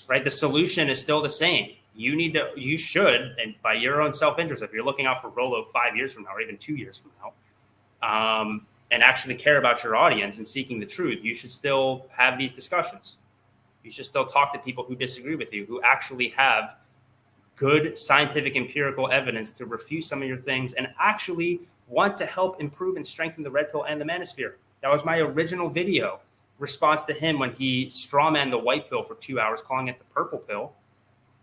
right? The solution is still the same. You should, and by your own self-interest, if you're looking out for Rollo 5 years from now or even 2 years from now, and actually care about your audience and seeking the truth, you should still have these discussions. You should still talk to people who disagree with you, who actually have good scientific empirical evidence to refute some of your things and actually want to help improve and strengthen the Red Pill and the manosphere. That was my original video response to him when he strawmanned the white pill for 2 hours, calling it the purple pill.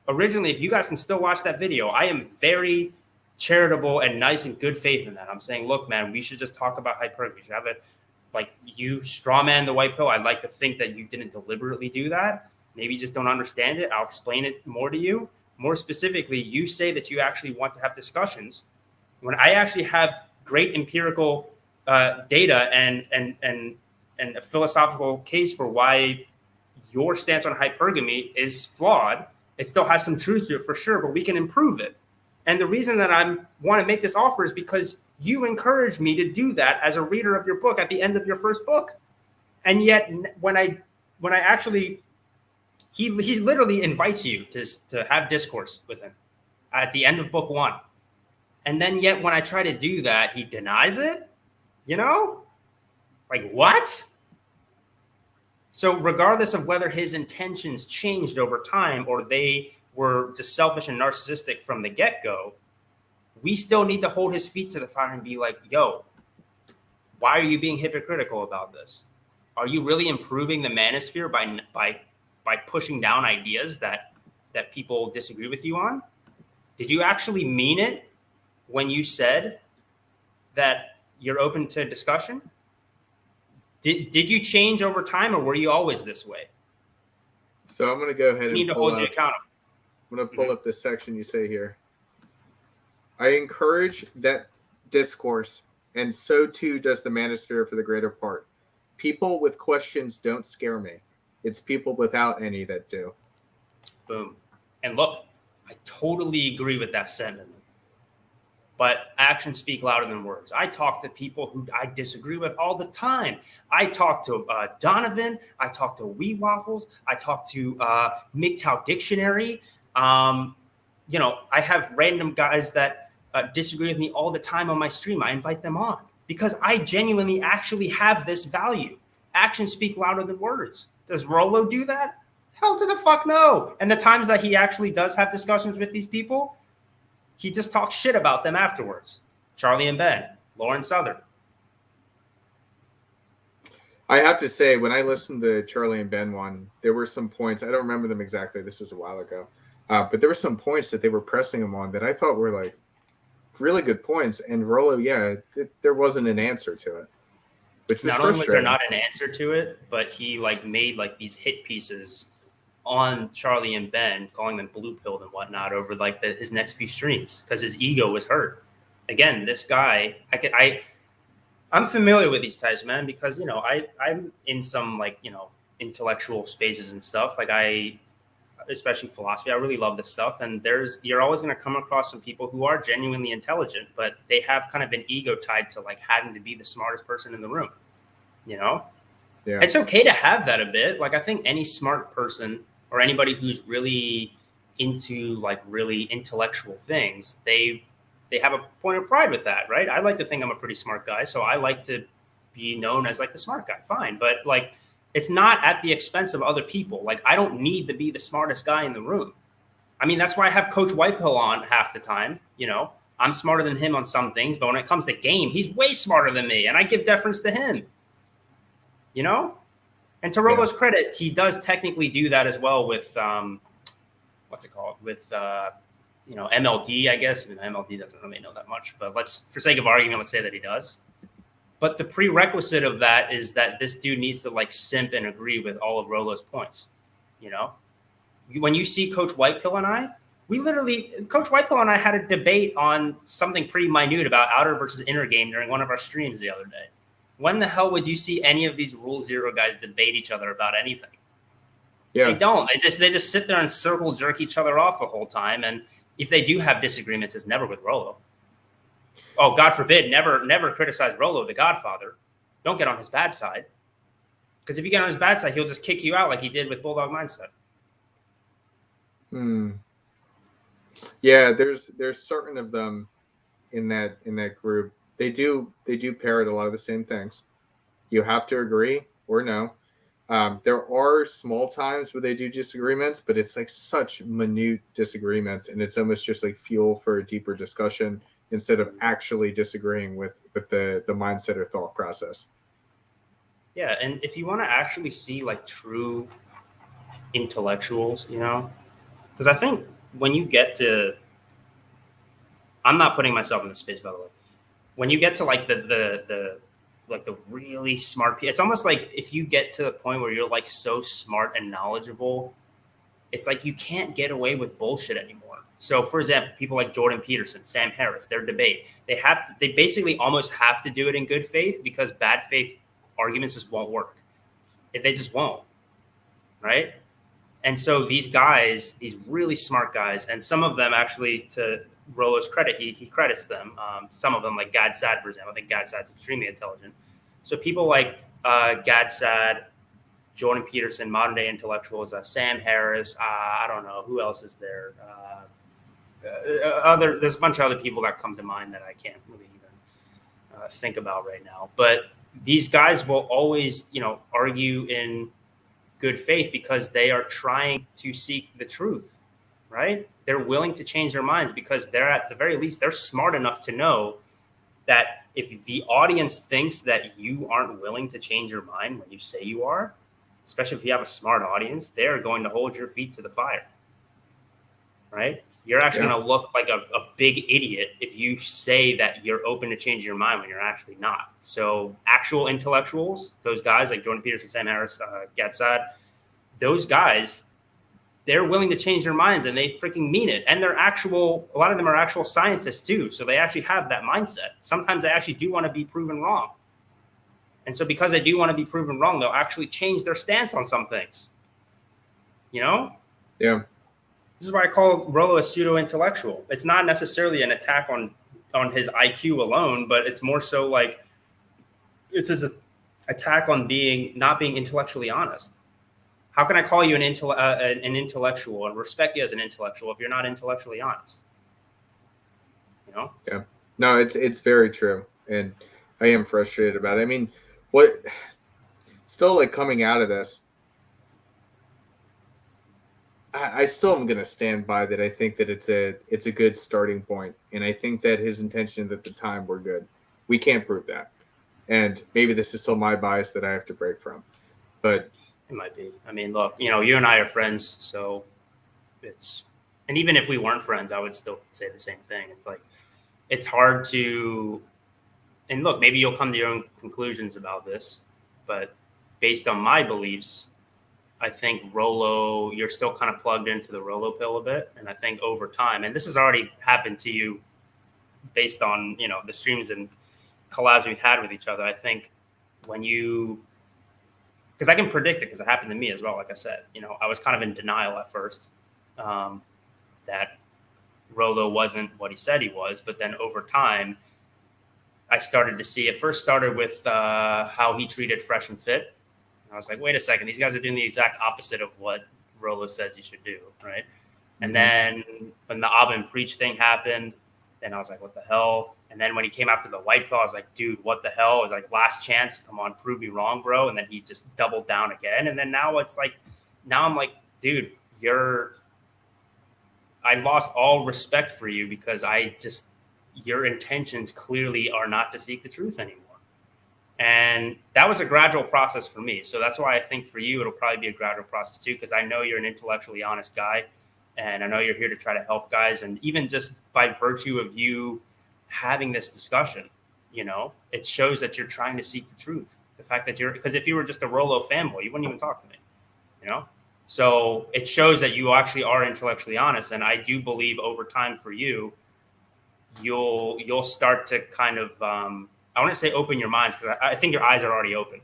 Originally, if you guys can still watch that video, I am very charitable and nice and good faith in that. I'm saying, look, man, we should just talk about hypergamy. We should have it like you strawman the white pill. I'd like to think that you didn't deliberately do that. Maybe you just don't understand it. I'll explain it more to you. More specifically, you say that you actually want to have discussions when I actually have great empirical data and a philosophical case for why your stance on hypergamy is flawed. It still has some truth to it for sure, but we can improve it. And the reason that I want to make this offer is because you encouraged me to do that as a reader of your book at the end of your first book. And yet when I actually, he literally invites you to have discourse with him at the end of book 1. And then yet when I try to do that, he denies it, like what? So regardless of whether his intentions changed over time or they were just selfish and narcissistic from the get-go, we still need to hold his feet to the fire and be like, yo, why are you being hypocritical about this? Are you really improving the manosphere by pushing down ideas that people disagree with you on? Did you actually mean it when you said that you're open to discussion? Did you change over time, or were you always this way? So I'm going to go ahead and need to hold you accountable. I'm going to pull up this section you say here. I encourage that discourse, and so too does the manosphere for the greater part. People with questions don't scare me. It's people without any that do. Boom. And look, I totally agree with that sentiment. But actions speak louder than words. I talk to people who I disagree with all the time. I talk to Donovan. I talk to Wee Waffles. I talk to MGTOW Dictionary. You know, I have random guys that disagree with me all the time on my stream. I invite them on because I genuinely actually have this value. Actions speak louder than words. Does Rollo do that? Hell to the fuck no. And the times that he actually does have discussions with these people, he just talks shit about them afterwards. Charlie and Ben, Lauren Southern. I have to say, when I listened to Charlie and Ben one, there were some points. I don't remember them exactly. This was a while ago. But there were some points that they were pressing him on that I thought were like really good points. And Rollo, there wasn't an answer to it. Which was not only was there not an answer to it, but he like made like these hit pieces on Charlie and Ben, calling them blue pilled and whatnot over like his next few streams because his ego was hurt. Again, this guy, I'm familiar with these types, man, because you know I'm in some like you know intellectual spaces and stuff. Like especially philosophy, I really love this stuff. And you're always going to come across some people who are genuinely intelligent, but they have kind of an ego tied to like having to be the smartest person in the room. You know, It's okay to have that a bit. Like I think any smart person or anybody who's really into like really intellectual things, they have a point of pride with that, right? I like to think I'm a pretty smart guy, so I like to be known as like the smart guy. Fine, but like it's not at the expense of other people. Like I don't need to be the smartest guy in the room. I mean, that's why I have Coach Whitepill on half the time. You know, I'm smarter than him on some things, but when it comes to game, he's way smarter than me, and I give deference to him. You know? And to Rollo's credit, he does technically do that as well with, what's it called? With, you know, MLD, I guess. Even MLD doesn't really know that much, but for sake of argument, let's say that he does. But the prerequisite of that is that this dude needs to like simp and agree with all of Rollo's points. You know, when you see Coach Whitepill and I, Coach Whitepill and I had a debate on something pretty minute about outer versus inner game during one of our streams the other day. When the hell would you see any of these Rule Zero guys debate each other about anything? Yeah. They don't. They just sit there and circle jerk each other off the whole time. And if they do have disagreements, it's never with Rollo. Oh, God forbid, never criticize Rollo, the Godfather. Don't get on his bad side. Because if you get on his bad side, he'll just kick you out like he did with Bulldog Mindset. Yeah, there's certain of them in that group. They do parrot a lot of the same things. You have to agree or no. There are small times where they do disagreements, but it's like such minute disagreements, and it's almost just like fuel for a deeper discussion instead of actually disagreeing with the mindset or thought process. Yeah, and if you want to actually see like true intellectuals, you know, because I think when you get to, I'm not putting myself in the space, by the way. When you get to like the really smart people, it's almost like if you get to the point where you're like so smart and knowledgeable, it's like you can't get away with bullshit anymore. So, for example, people like Jordan Peterson, Sam Harris, their debate, they basically almost have to do it in good faith because bad faith arguments just won't work. They just won't, right? And so these guys, these really smart guys, and some of them actually, to Rollo's credit, he credits them. Some of them, like Gad Sad, for example. I think Gad Sad's extremely intelligent. So people like Gad Sad, Jordan Peterson, modern day intellectuals, Sam Harris, I don't know who else is there. There's a bunch of other people that come to mind that I can't really even think about right now. But these guys will always, you know, argue in good faith because they are trying to seek the truth, right? They're willing to change their minds because they're, at the very least, they're smart enough to know that if the audience thinks that you aren't willing to change your mind when you say you are, especially if you have a smart audience, they're going to hold your feet to the fire, right? You're actually going to look like a big idiot if you say that you're open to change your mind when you're actually not. So actual intellectuals, those guys like Jordan Peterson, Sam Harris, Gad Sad, those guys, they're willing to change their minds and they freaking mean it. And they're a lot of them are actual scientists too. So they actually have that mindset. Sometimes they actually do want to be proven wrong. And so because they do want to be proven wrong, they'll actually change their stance on some things. You know? Yeah. This is why I call Rollo a pseudo-intellectual. It's not necessarily an attack on his IQ alone, but it's more so like it's an attack on not being intellectually honest. How can I call you an intellectual and respect you as an intellectual if you're not intellectually honest? You know? Yeah. No, it's very true, and I am frustrated about it. I mean, what? Still, like coming out of this, I still am gonna stand by that. I think that it's a good starting point, and I think that his intentions at the time were good. We can't prove that, and maybe this is still my bias that I have to break from, but it might be. I mean, look, you and I are friends, so and even if we weren't friends, I would still say the same thing. It's like it's hard to, and look, maybe you'll come to your own conclusions about this, but based on my beliefs, I think Rollo, you're still kind of plugged into the Rollo pill a bit. And I think over time, and this has already happened to you based on, the streams and collabs we've had with each other. I think because I can predict it because it happened to me as well. Like I said, I was kind of in denial at first that Rollo wasn't what he said he was. But then over time, I started to see, it first started with how he treated Fresh and Fit. I was like, wait a second, these guys are doing the exact opposite of what Rollo says you should do, right? Mm-hmm. And then when the Abba and Preach thing happened, then I was like, what the hell? And then when he came after the white pill, I was like, dude, what the hell? It was like, last chance, come on, prove me wrong, bro. And then he just doubled down again. And then now I'm like, dude, I lost all respect for you because your intentions clearly are not to seek the truth anymore. And that was a gradual process for me. So that's why I think for you, it'll probably be a gradual process too, because I know you're an intellectually honest guy. And I know you're here to try to help guys. And even just by virtue of you having this discussion, it shows that you're trying to seek the truth. The fact that because if you were just a Rollo fanboy, you wouldn't even talk to me, So it shows that you actually are intellectually honest. And I do believe over time for you, you'll start to kind of, I want to say open your minds, because I think your eyes are already open,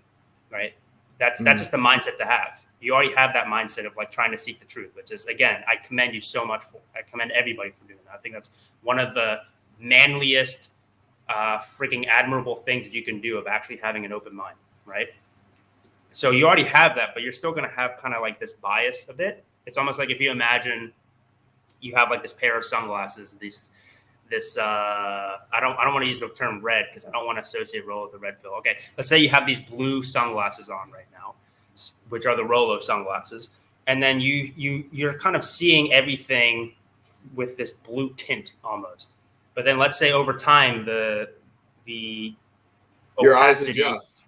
right? That's just the mindset to have. You already have that mindset of like trying to seek the truth, which is, again, I commend you so much for. I commend everybody for doing that. I think that's one of the manliest, freaking admirable things that you can do, of actually having an open mind, right? So you already have that, but you're still going to have kind of like this bias a bit. It's almost like if you imagine you have like this pair of sunglasses, I don't want to use the term red because I don't want to associate Rollo with the red pill. Okay, let's say you have these blue sunglasses on right now, which are the Rollo sunglasses, and then you're kind of seeing everything with this blue tint almost. But then let's say over time the your opacity, eyes adjust.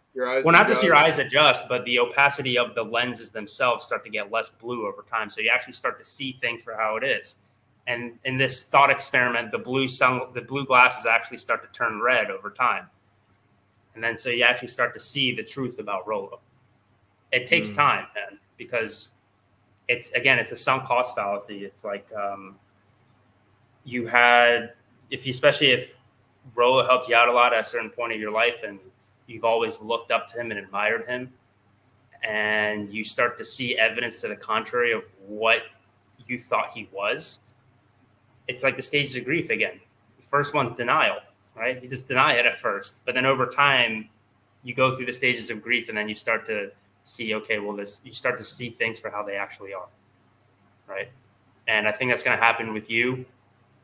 Just your eyes adjust, but the opacity of the lenses themselves start to get less blue over time. So you actually start to see things for how it is. And in this thought experiment, the blue glasses actually start to turn red over time. And then so you actually start to see the truth about Rollo. It takes time, man, because it's a sunk cost fallacy. It's like especially if Rollo helped you out a lot at a certain point of your life and you've always looked up to him and admired him, and you start to see evidence to the contrary of what you thought he was, it's like the stages of grief again. The first one's denial, right? You just deny it at first, but then over time, you go through the stages of grief, and then you start to see, okay, well, you start to see things for how they actually are, right? And I think that's going to happen with you.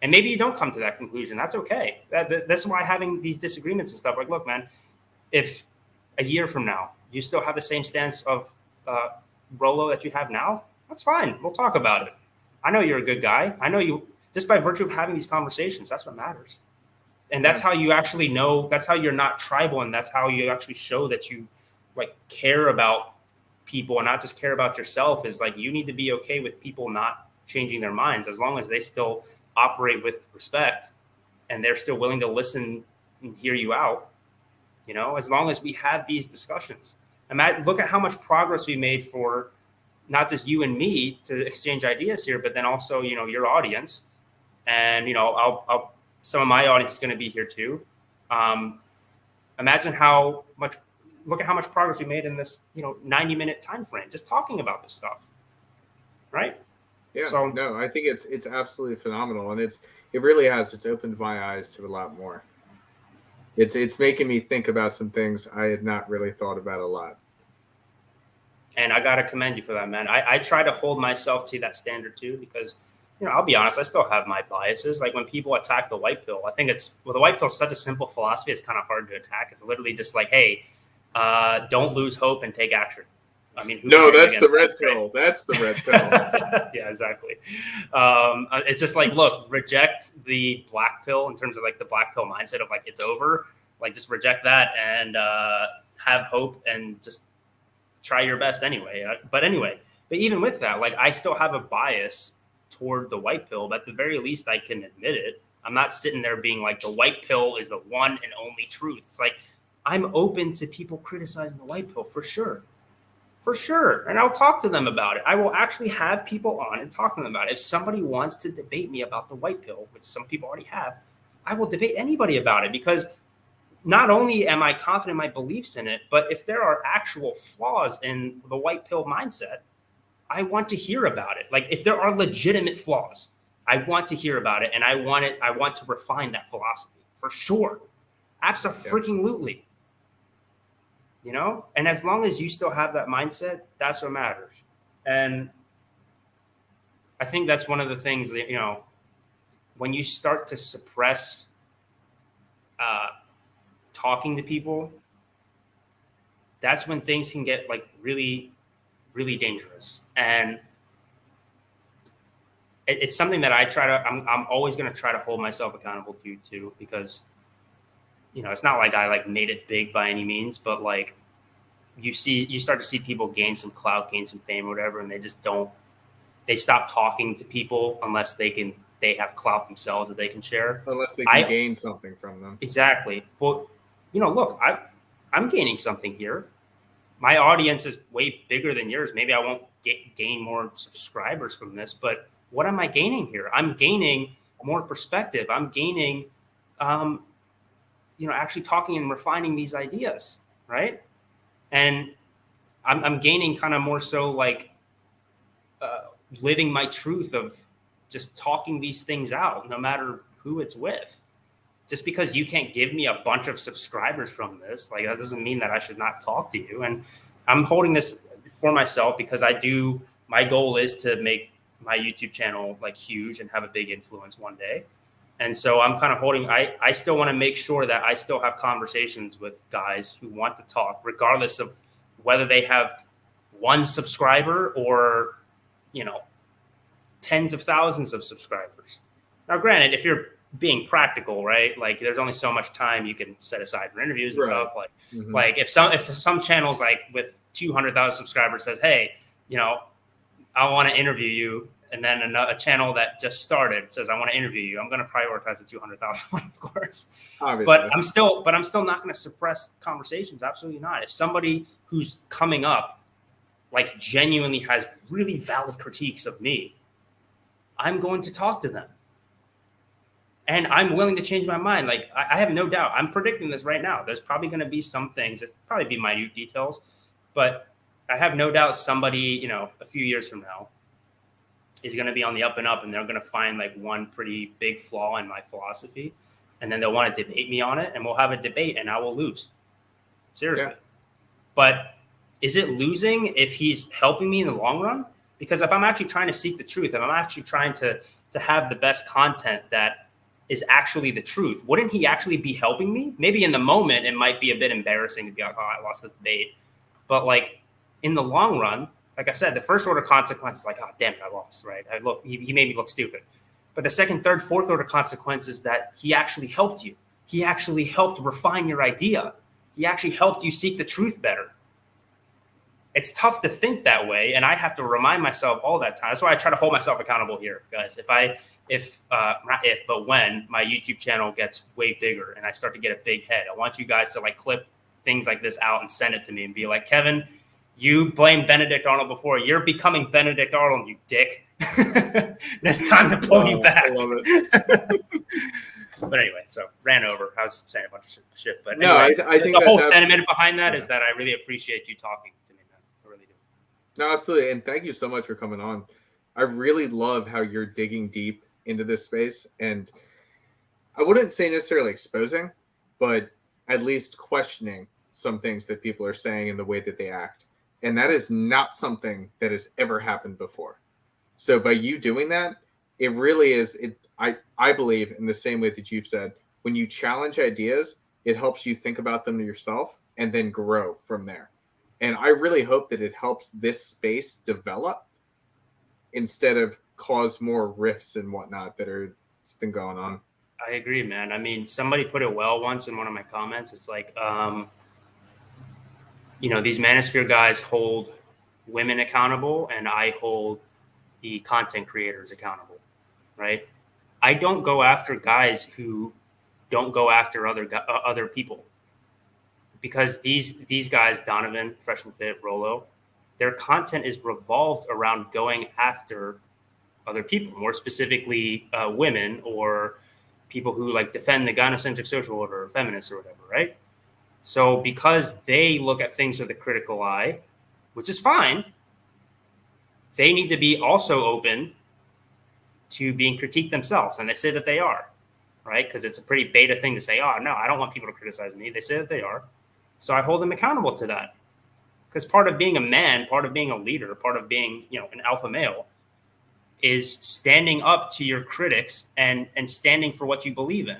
And maybe you don't come to that conclusion. That's okay. That's why having these disagreements and stuff, like, look, man, if a year from now you still have the same stance of Rollo that you have now, that's fine. We'll talk about it. I know you're a good guy. I know you. Just by virtue of having these conversations, that's what matters. And that's how you actually know, that's how you're not tribal. And that's how you actually show that you like care about people and not just care about yourself, is like, you need to be okay with people not changing their minds as long as they still operate with respect and they're still willing to listen and hear you out, as long as we have these discussions. And look at how much progress we made for not just you and me to exchange ideas here, but then also, your audience. And, some of my audience is going to be here too. Imagine how much look at how much progress we made in this, 90-minute time frame, just talking about this stuff. Right? Yeah. So, no, I think it's absolutely phenomenal. And it really has. It's opened my eyes to a lot more. It's making me think about some things I had not really thought about a lot. And I got to commend you for that, man. I try to hold myself to that standard too, because, I'll be honest, I still have my biases. Like when people attack the white pill, I think the white pill is such a simple philosophy. It's kind of hard to attack. It's literally just like, hey, don't lose hope and take action. I mean, no, that's the red pill. Right? That's the red pill. Yeah, exactly. It's just like, look, reject the black pill in terms of like the black pill mindset of like, it's over. Like just reject that and have hope and just try your best anyway. But even with that, like I still have a bias toward the white pill, but at the very least I can admit it. I'm not sitting there being like the white pill is the one and only truth. It's like, I'm open to people criticizing the white pill for sure. And I'll talk to them about it. I will actually have people on and talk to them about it. If somebody wants to debate me about the white pill, which some people already have, I will debate anybody about it, because not only am I confident in my beliefs in it, but if there are actual flaws in the white pill mindset, I want to hear about it. Like if there are legitimate flaws, I want to hear about it, and I want to refine that philosophy for sure. Abso-freaking-lutely. And as long as you still have that mindset, that's what matters. And I think that's one of the things that, when you start to suppress talking to people, that's when things can get like really, really dangerous. And it's something that I'm always going to try to hold myself accountable to too, because it's not like I like made it big by any means, but like you start to see people gain some clout, gain some fame or whatever, and they stop talking to people unless they have clout themselves that they can share. Unless they can gain something from them. Exactly. But look, I'm gaining something here. My audience is way bigger than yours. Maybe I won't gain more subscribers from this, but what am I gaining here? I'm gaining more perspective. I'm gaining, actually talking and refining these ideas, right? And I'm gaining kind of more so like living my truth of just talking these things out, no matter who it's with. Just because you can't give me a bunch of subscribers from this, like that doesn't mean that I should not talk to you. And I'm holding this for myself because my goal is to make my YouTube channel like huge and have a big influence one day. And so I'm kind of I still want to make sure that I still have conversations with guys who want to talk, regardless of whether they have one subscriber or, tens of thousands of subscribers. Now, granted, if you're being practical, right? Like there's only so much time you can set aside for interviews and stuff. Like, like if some channels like with 200,000 subscribers says, hey, I want to interview you. And then a channel that just started says, I want to interview you. I'm going to prioritize the 200,000 one, of course. Obviously. But I'm still not going to suppress conversations. Absolutely not. If somebody who's coming up, like genuinely has really valid critiques of me, I'm going to talk to them. And I'm willing to change my mind. Like I have no doubt. I'm predicting this right now. There's probably going to be some things. It'll probably be minute details, but I have no doubt somebody, a few years from now is going to be on the up and up, and they're going to find like one pretty big flaw in my philosophy, and then they'll want to debate me on it, and we'll have a debate, and I will lose. Seriously. Yeah. But is it losing if he's helping me in the long run? Because if I'm actually trying to seek the truth, and I'm actually trying to have the best content that is actually the truth, wouldn't he actually be helping me? Maybe in the moment, it might be a bit embarrassing to be like, oh, I lost the debate. But like in the long run, like I said, the first order consequence is like, oh, damn it, I lost, right? He made me look stupid. But the second, third, fourth order consequence is that he actually helped you. He actually helped refine your idea. He actually helped you seek the truth better. It's tough to think that way, and I have to remind myself all that time. That's why I try to hold myself accountable here, guys. But when my YouTube channel gets way bigger and I start to get a big head, I want you guys to like clip things like this out and send it to me and be like, Kevin, you blamed Benedict Arnold before. You're becoming Benedict Arnold, you dick. It's time to pull you back. I love it. But anyway, so ran over. I was saying a bunch of shit, but no, anyway, I think the whole that's sentiment behind that is that I really appreciate you talking to me, man. I really do. No, absolutely. And thank you so much for coming on. I really love how you're digging deep into this space. And I wouldn't say necessarily exposing, but at least questioning some things that people are saying and the way that they act. And that is not something that has ever happened before. So by you doing that, it really is I believe in the same way that you've said, when you challenge ideas, it helps you think about them yourself and then grow from there. And I really hope that it helps this space develop instead of cause more rifts and whatnot that are it's been going on. I agree, man. I mean, somebody put it well once in one of my comments. It's like, these manosphere guys hold women accountable, and I hold the content creators accountable, right? I don't go after guys who don't go after other people, because these guys, Donovan, Fresh and Fit, Rollo, their content is revolved around going after other people, more specifically women or people who like defend the gynocentric social order or feminists or whatever, right? So because they look at things with a critical eye, which is fine, they need to be also open to being critiqued themselves. And they say that they are, right? Because it's a pretty beta thing to say, oh, no, I don't want people to criticize me. They say that they are. So I hold them accountable to that. Because part of being a man, part of being a leader, part of being, an alpha male is standing up to your critics and standing for what you believe in.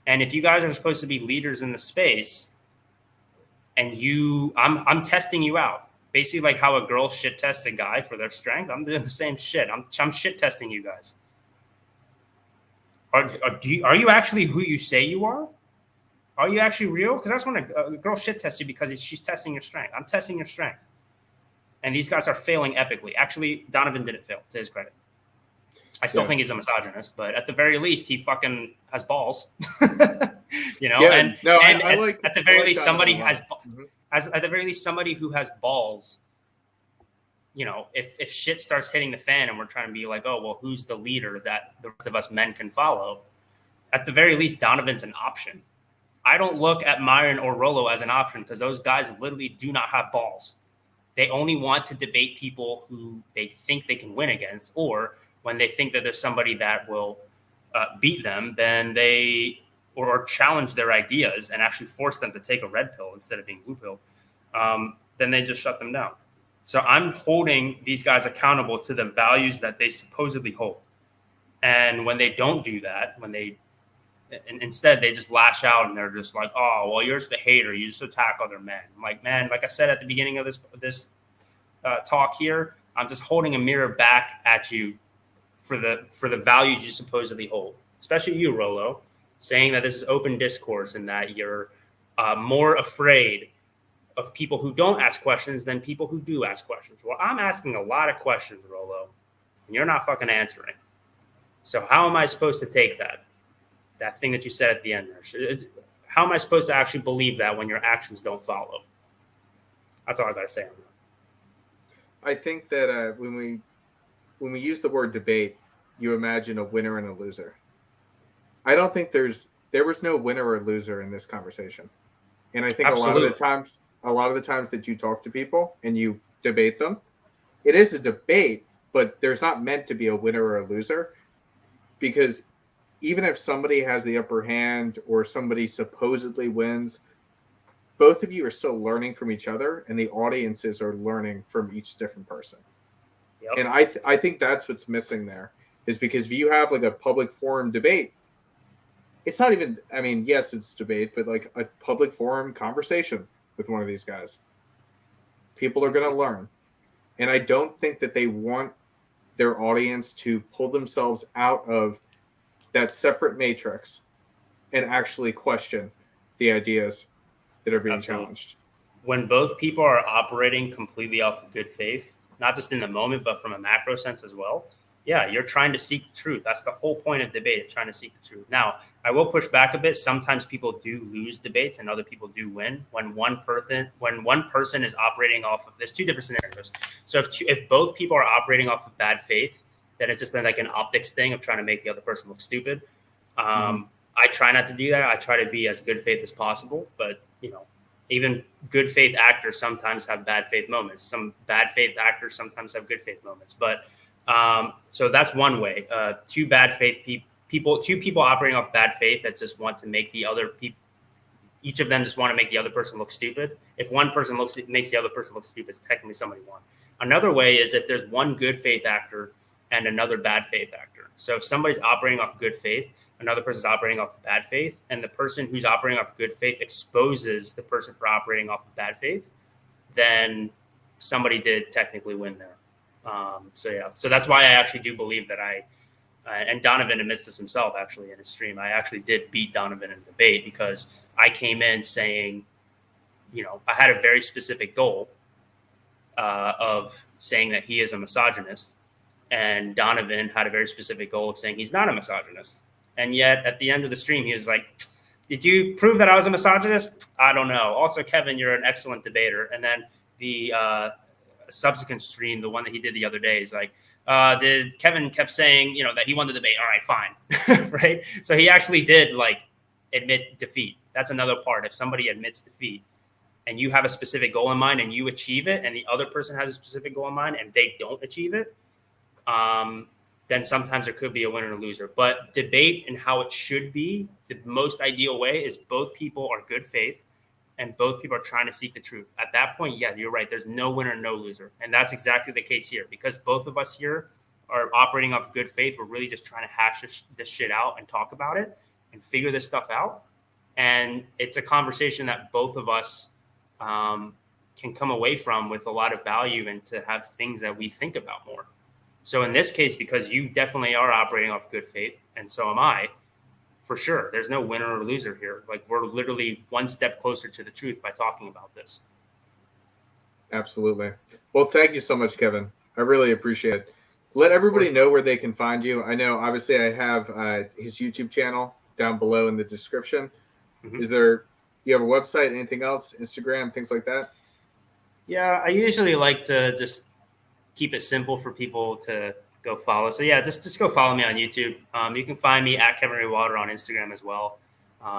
And if you guys are supposed to be leaders in the space, and I'm testing you out, basically like how a girl shit tests a guy for their strength. I'm doing the same shit. I'm shit testing you guys. Are you actually who you say you are? Are you actually real? Because that's when a girl shit tests you because she's testing your strength. I'm testing your strength. And these guys are failing epically. Actually, Donovan didn't fail, to his credit. I still think he's a misogynist, but at the very least, he fucking has balls. Yeah, at the very least, somebody has, at the very least, somebody who has balls. If shit starts hitting the fan and we're trying to be like, oh well, who's the leader that the rest of us men can follow? At the very least, Donovan's an option. I don't look at Myron or Rollo as an option because those guys literally do not have balls. They only want to debate people who they think they can win against, or when they think that there's somebody that will beat them, then or challenge their ideas and actually force them to take a red pill instead of being blue pill, then they just shut them down. So I'm holding these guys accountable to the values that they supposedly hold. And when they don't do that, instead they just lash out and they're just like, oh, well, you're just a hater. You just attack other men. I'm like, man, like I said at the beginning of this talk here, I'm just holding a mirror back at you for the values you supposedly hold, especially you, Rollo, saying that this is open discourse and that you're more afraid of people who don't ask questions than people who do ask questions. Well, I'm asking a lot of questions, Rollo, and you're not fucking answering. So how am I supposed to take that thing that you said at the end there? How am I supposed to actually believe that when your actions don't follow? That's all I got to say on that. I think that when we use the word debate, you imagine a winner and a loser. I don't think there was no winner or loser in this conversation. And I think Absolutely. a lot of the times that you talk to people and you debate them, it is a debate, but there's not meant to be a winner or a loser, because even if somebody has the upper hand or somebody supposedly wins, both of you are still learning from each other, and the audiences are learning from each different person. Yep. And I think that's what's missing there, is because if you have like a public forum debate, it's not even, I mean, yes, it's debate, but like a public forum conversation with one of these guys, people are going to learn. And I don't think that they want their audience to pull themselves out of that separate matrix and actually question the ideas that are being challenged. When both people are operating completely off of good faith, not just in the moment, but from a macro sense as well, yeah, you're trying to seek the truth. That's the whole point of debate, is trying to seek the truth. Now, I will push back a bit. Sometimes people do lose debates and other people do win. When one person is operating off of, there's two different scenarios. So if both people are operating off of bad faith, then it's just like an optics thing of trying to make the other person look stupid. I try not to do that. I try to be as good faith as possible, but even good faith actors sometimes have bad faith moments. Some bad faith actors sometimes have good faith moments. But so that's one way. Two bad faith people, two people operating off bad faith that just want to make the other people, each of them just want to make the other person look stupid. If one person makes the other person look stupid, it's technically somebody won. Another way is if there's one good faith actor and another bad faith actor. So if somebody's operating off good faith, another person's operating off of bad faith, and the person who's operating off good faith exposes the person for operating off of bad faith, then somebody did technically win there. So that's why I actually do believe that and Donovan admits this himself actually in his stream, I actually did beat Donovan in a debate because I came in saying, I had a very specific goal of saying that he is a misogynist, and Donovan had a very specific goal of saying he's not a misogynist. And yet at the end of the stream, he was like, did you prove that I was a misogynist? I don't know. Also, Kevin, you're an excellent debater. And then the subsequent stream, the one that he did the other day, is like, Kevin kept saying, that he won the debate. All right, fine. Right. So he actually did admit defeat. That's another part. If somebody admits defeat and you have a specific goal in mind and you achieve it, and the other person has a specific goal in mind and they don't achieve it, then sometimes there could be a winner and a loser. But debate and how it should be, the most ideal way is both people are good faith and both people are trying to seek the truth. At that point, yeah, you're right. There's no winner, no loser. And that's exactly the case here, because both of us here are operating off good faith. We're really just trying to hash this shit out and talk about it and figure this stuff out. And it's a conversation that both of us can come away from with a lot of value and to have things that we think about more. So in this case, because you definitely are operating off good faith, and so am I, for sure, there's no winner or loser here. We're literally one step closer to the truth by talking about this. Absolutely. Well, thank you so much, Kevin. I really appreciate it. Let everybody know where they can find you. I know, obviously, I have his YouTube channel down below in the description. Mm-hmm. You have a website, anything else, Instagram, things like that? Yeah, I usually like to just keep it simple for people to go follow. So yeah, just go follow me on YouTube. You can find me at Kevin Ray Water on Instagram as well.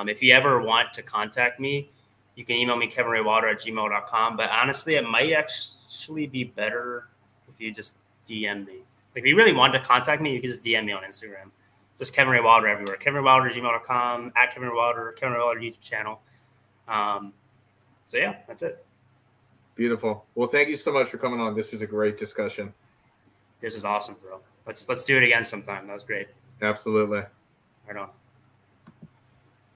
If you ever want to contact me, you can email me kevinraywater@gmail.com. But honestly, it might actually be better if you just DM me. If you really want to contact me, you can just DM me on Instagram. Just Kevin Ray Water everywhere. kevinraywater@gmail.com, at Kevin Ray Water, Kevin Ray Water YouTube channel. So yeah, that's it. Beautiful. Well, thank you so much for coming on. This was a great discussion. This is awesome, bro. Let's do it again sometime. That was great. Absolutely. Right on.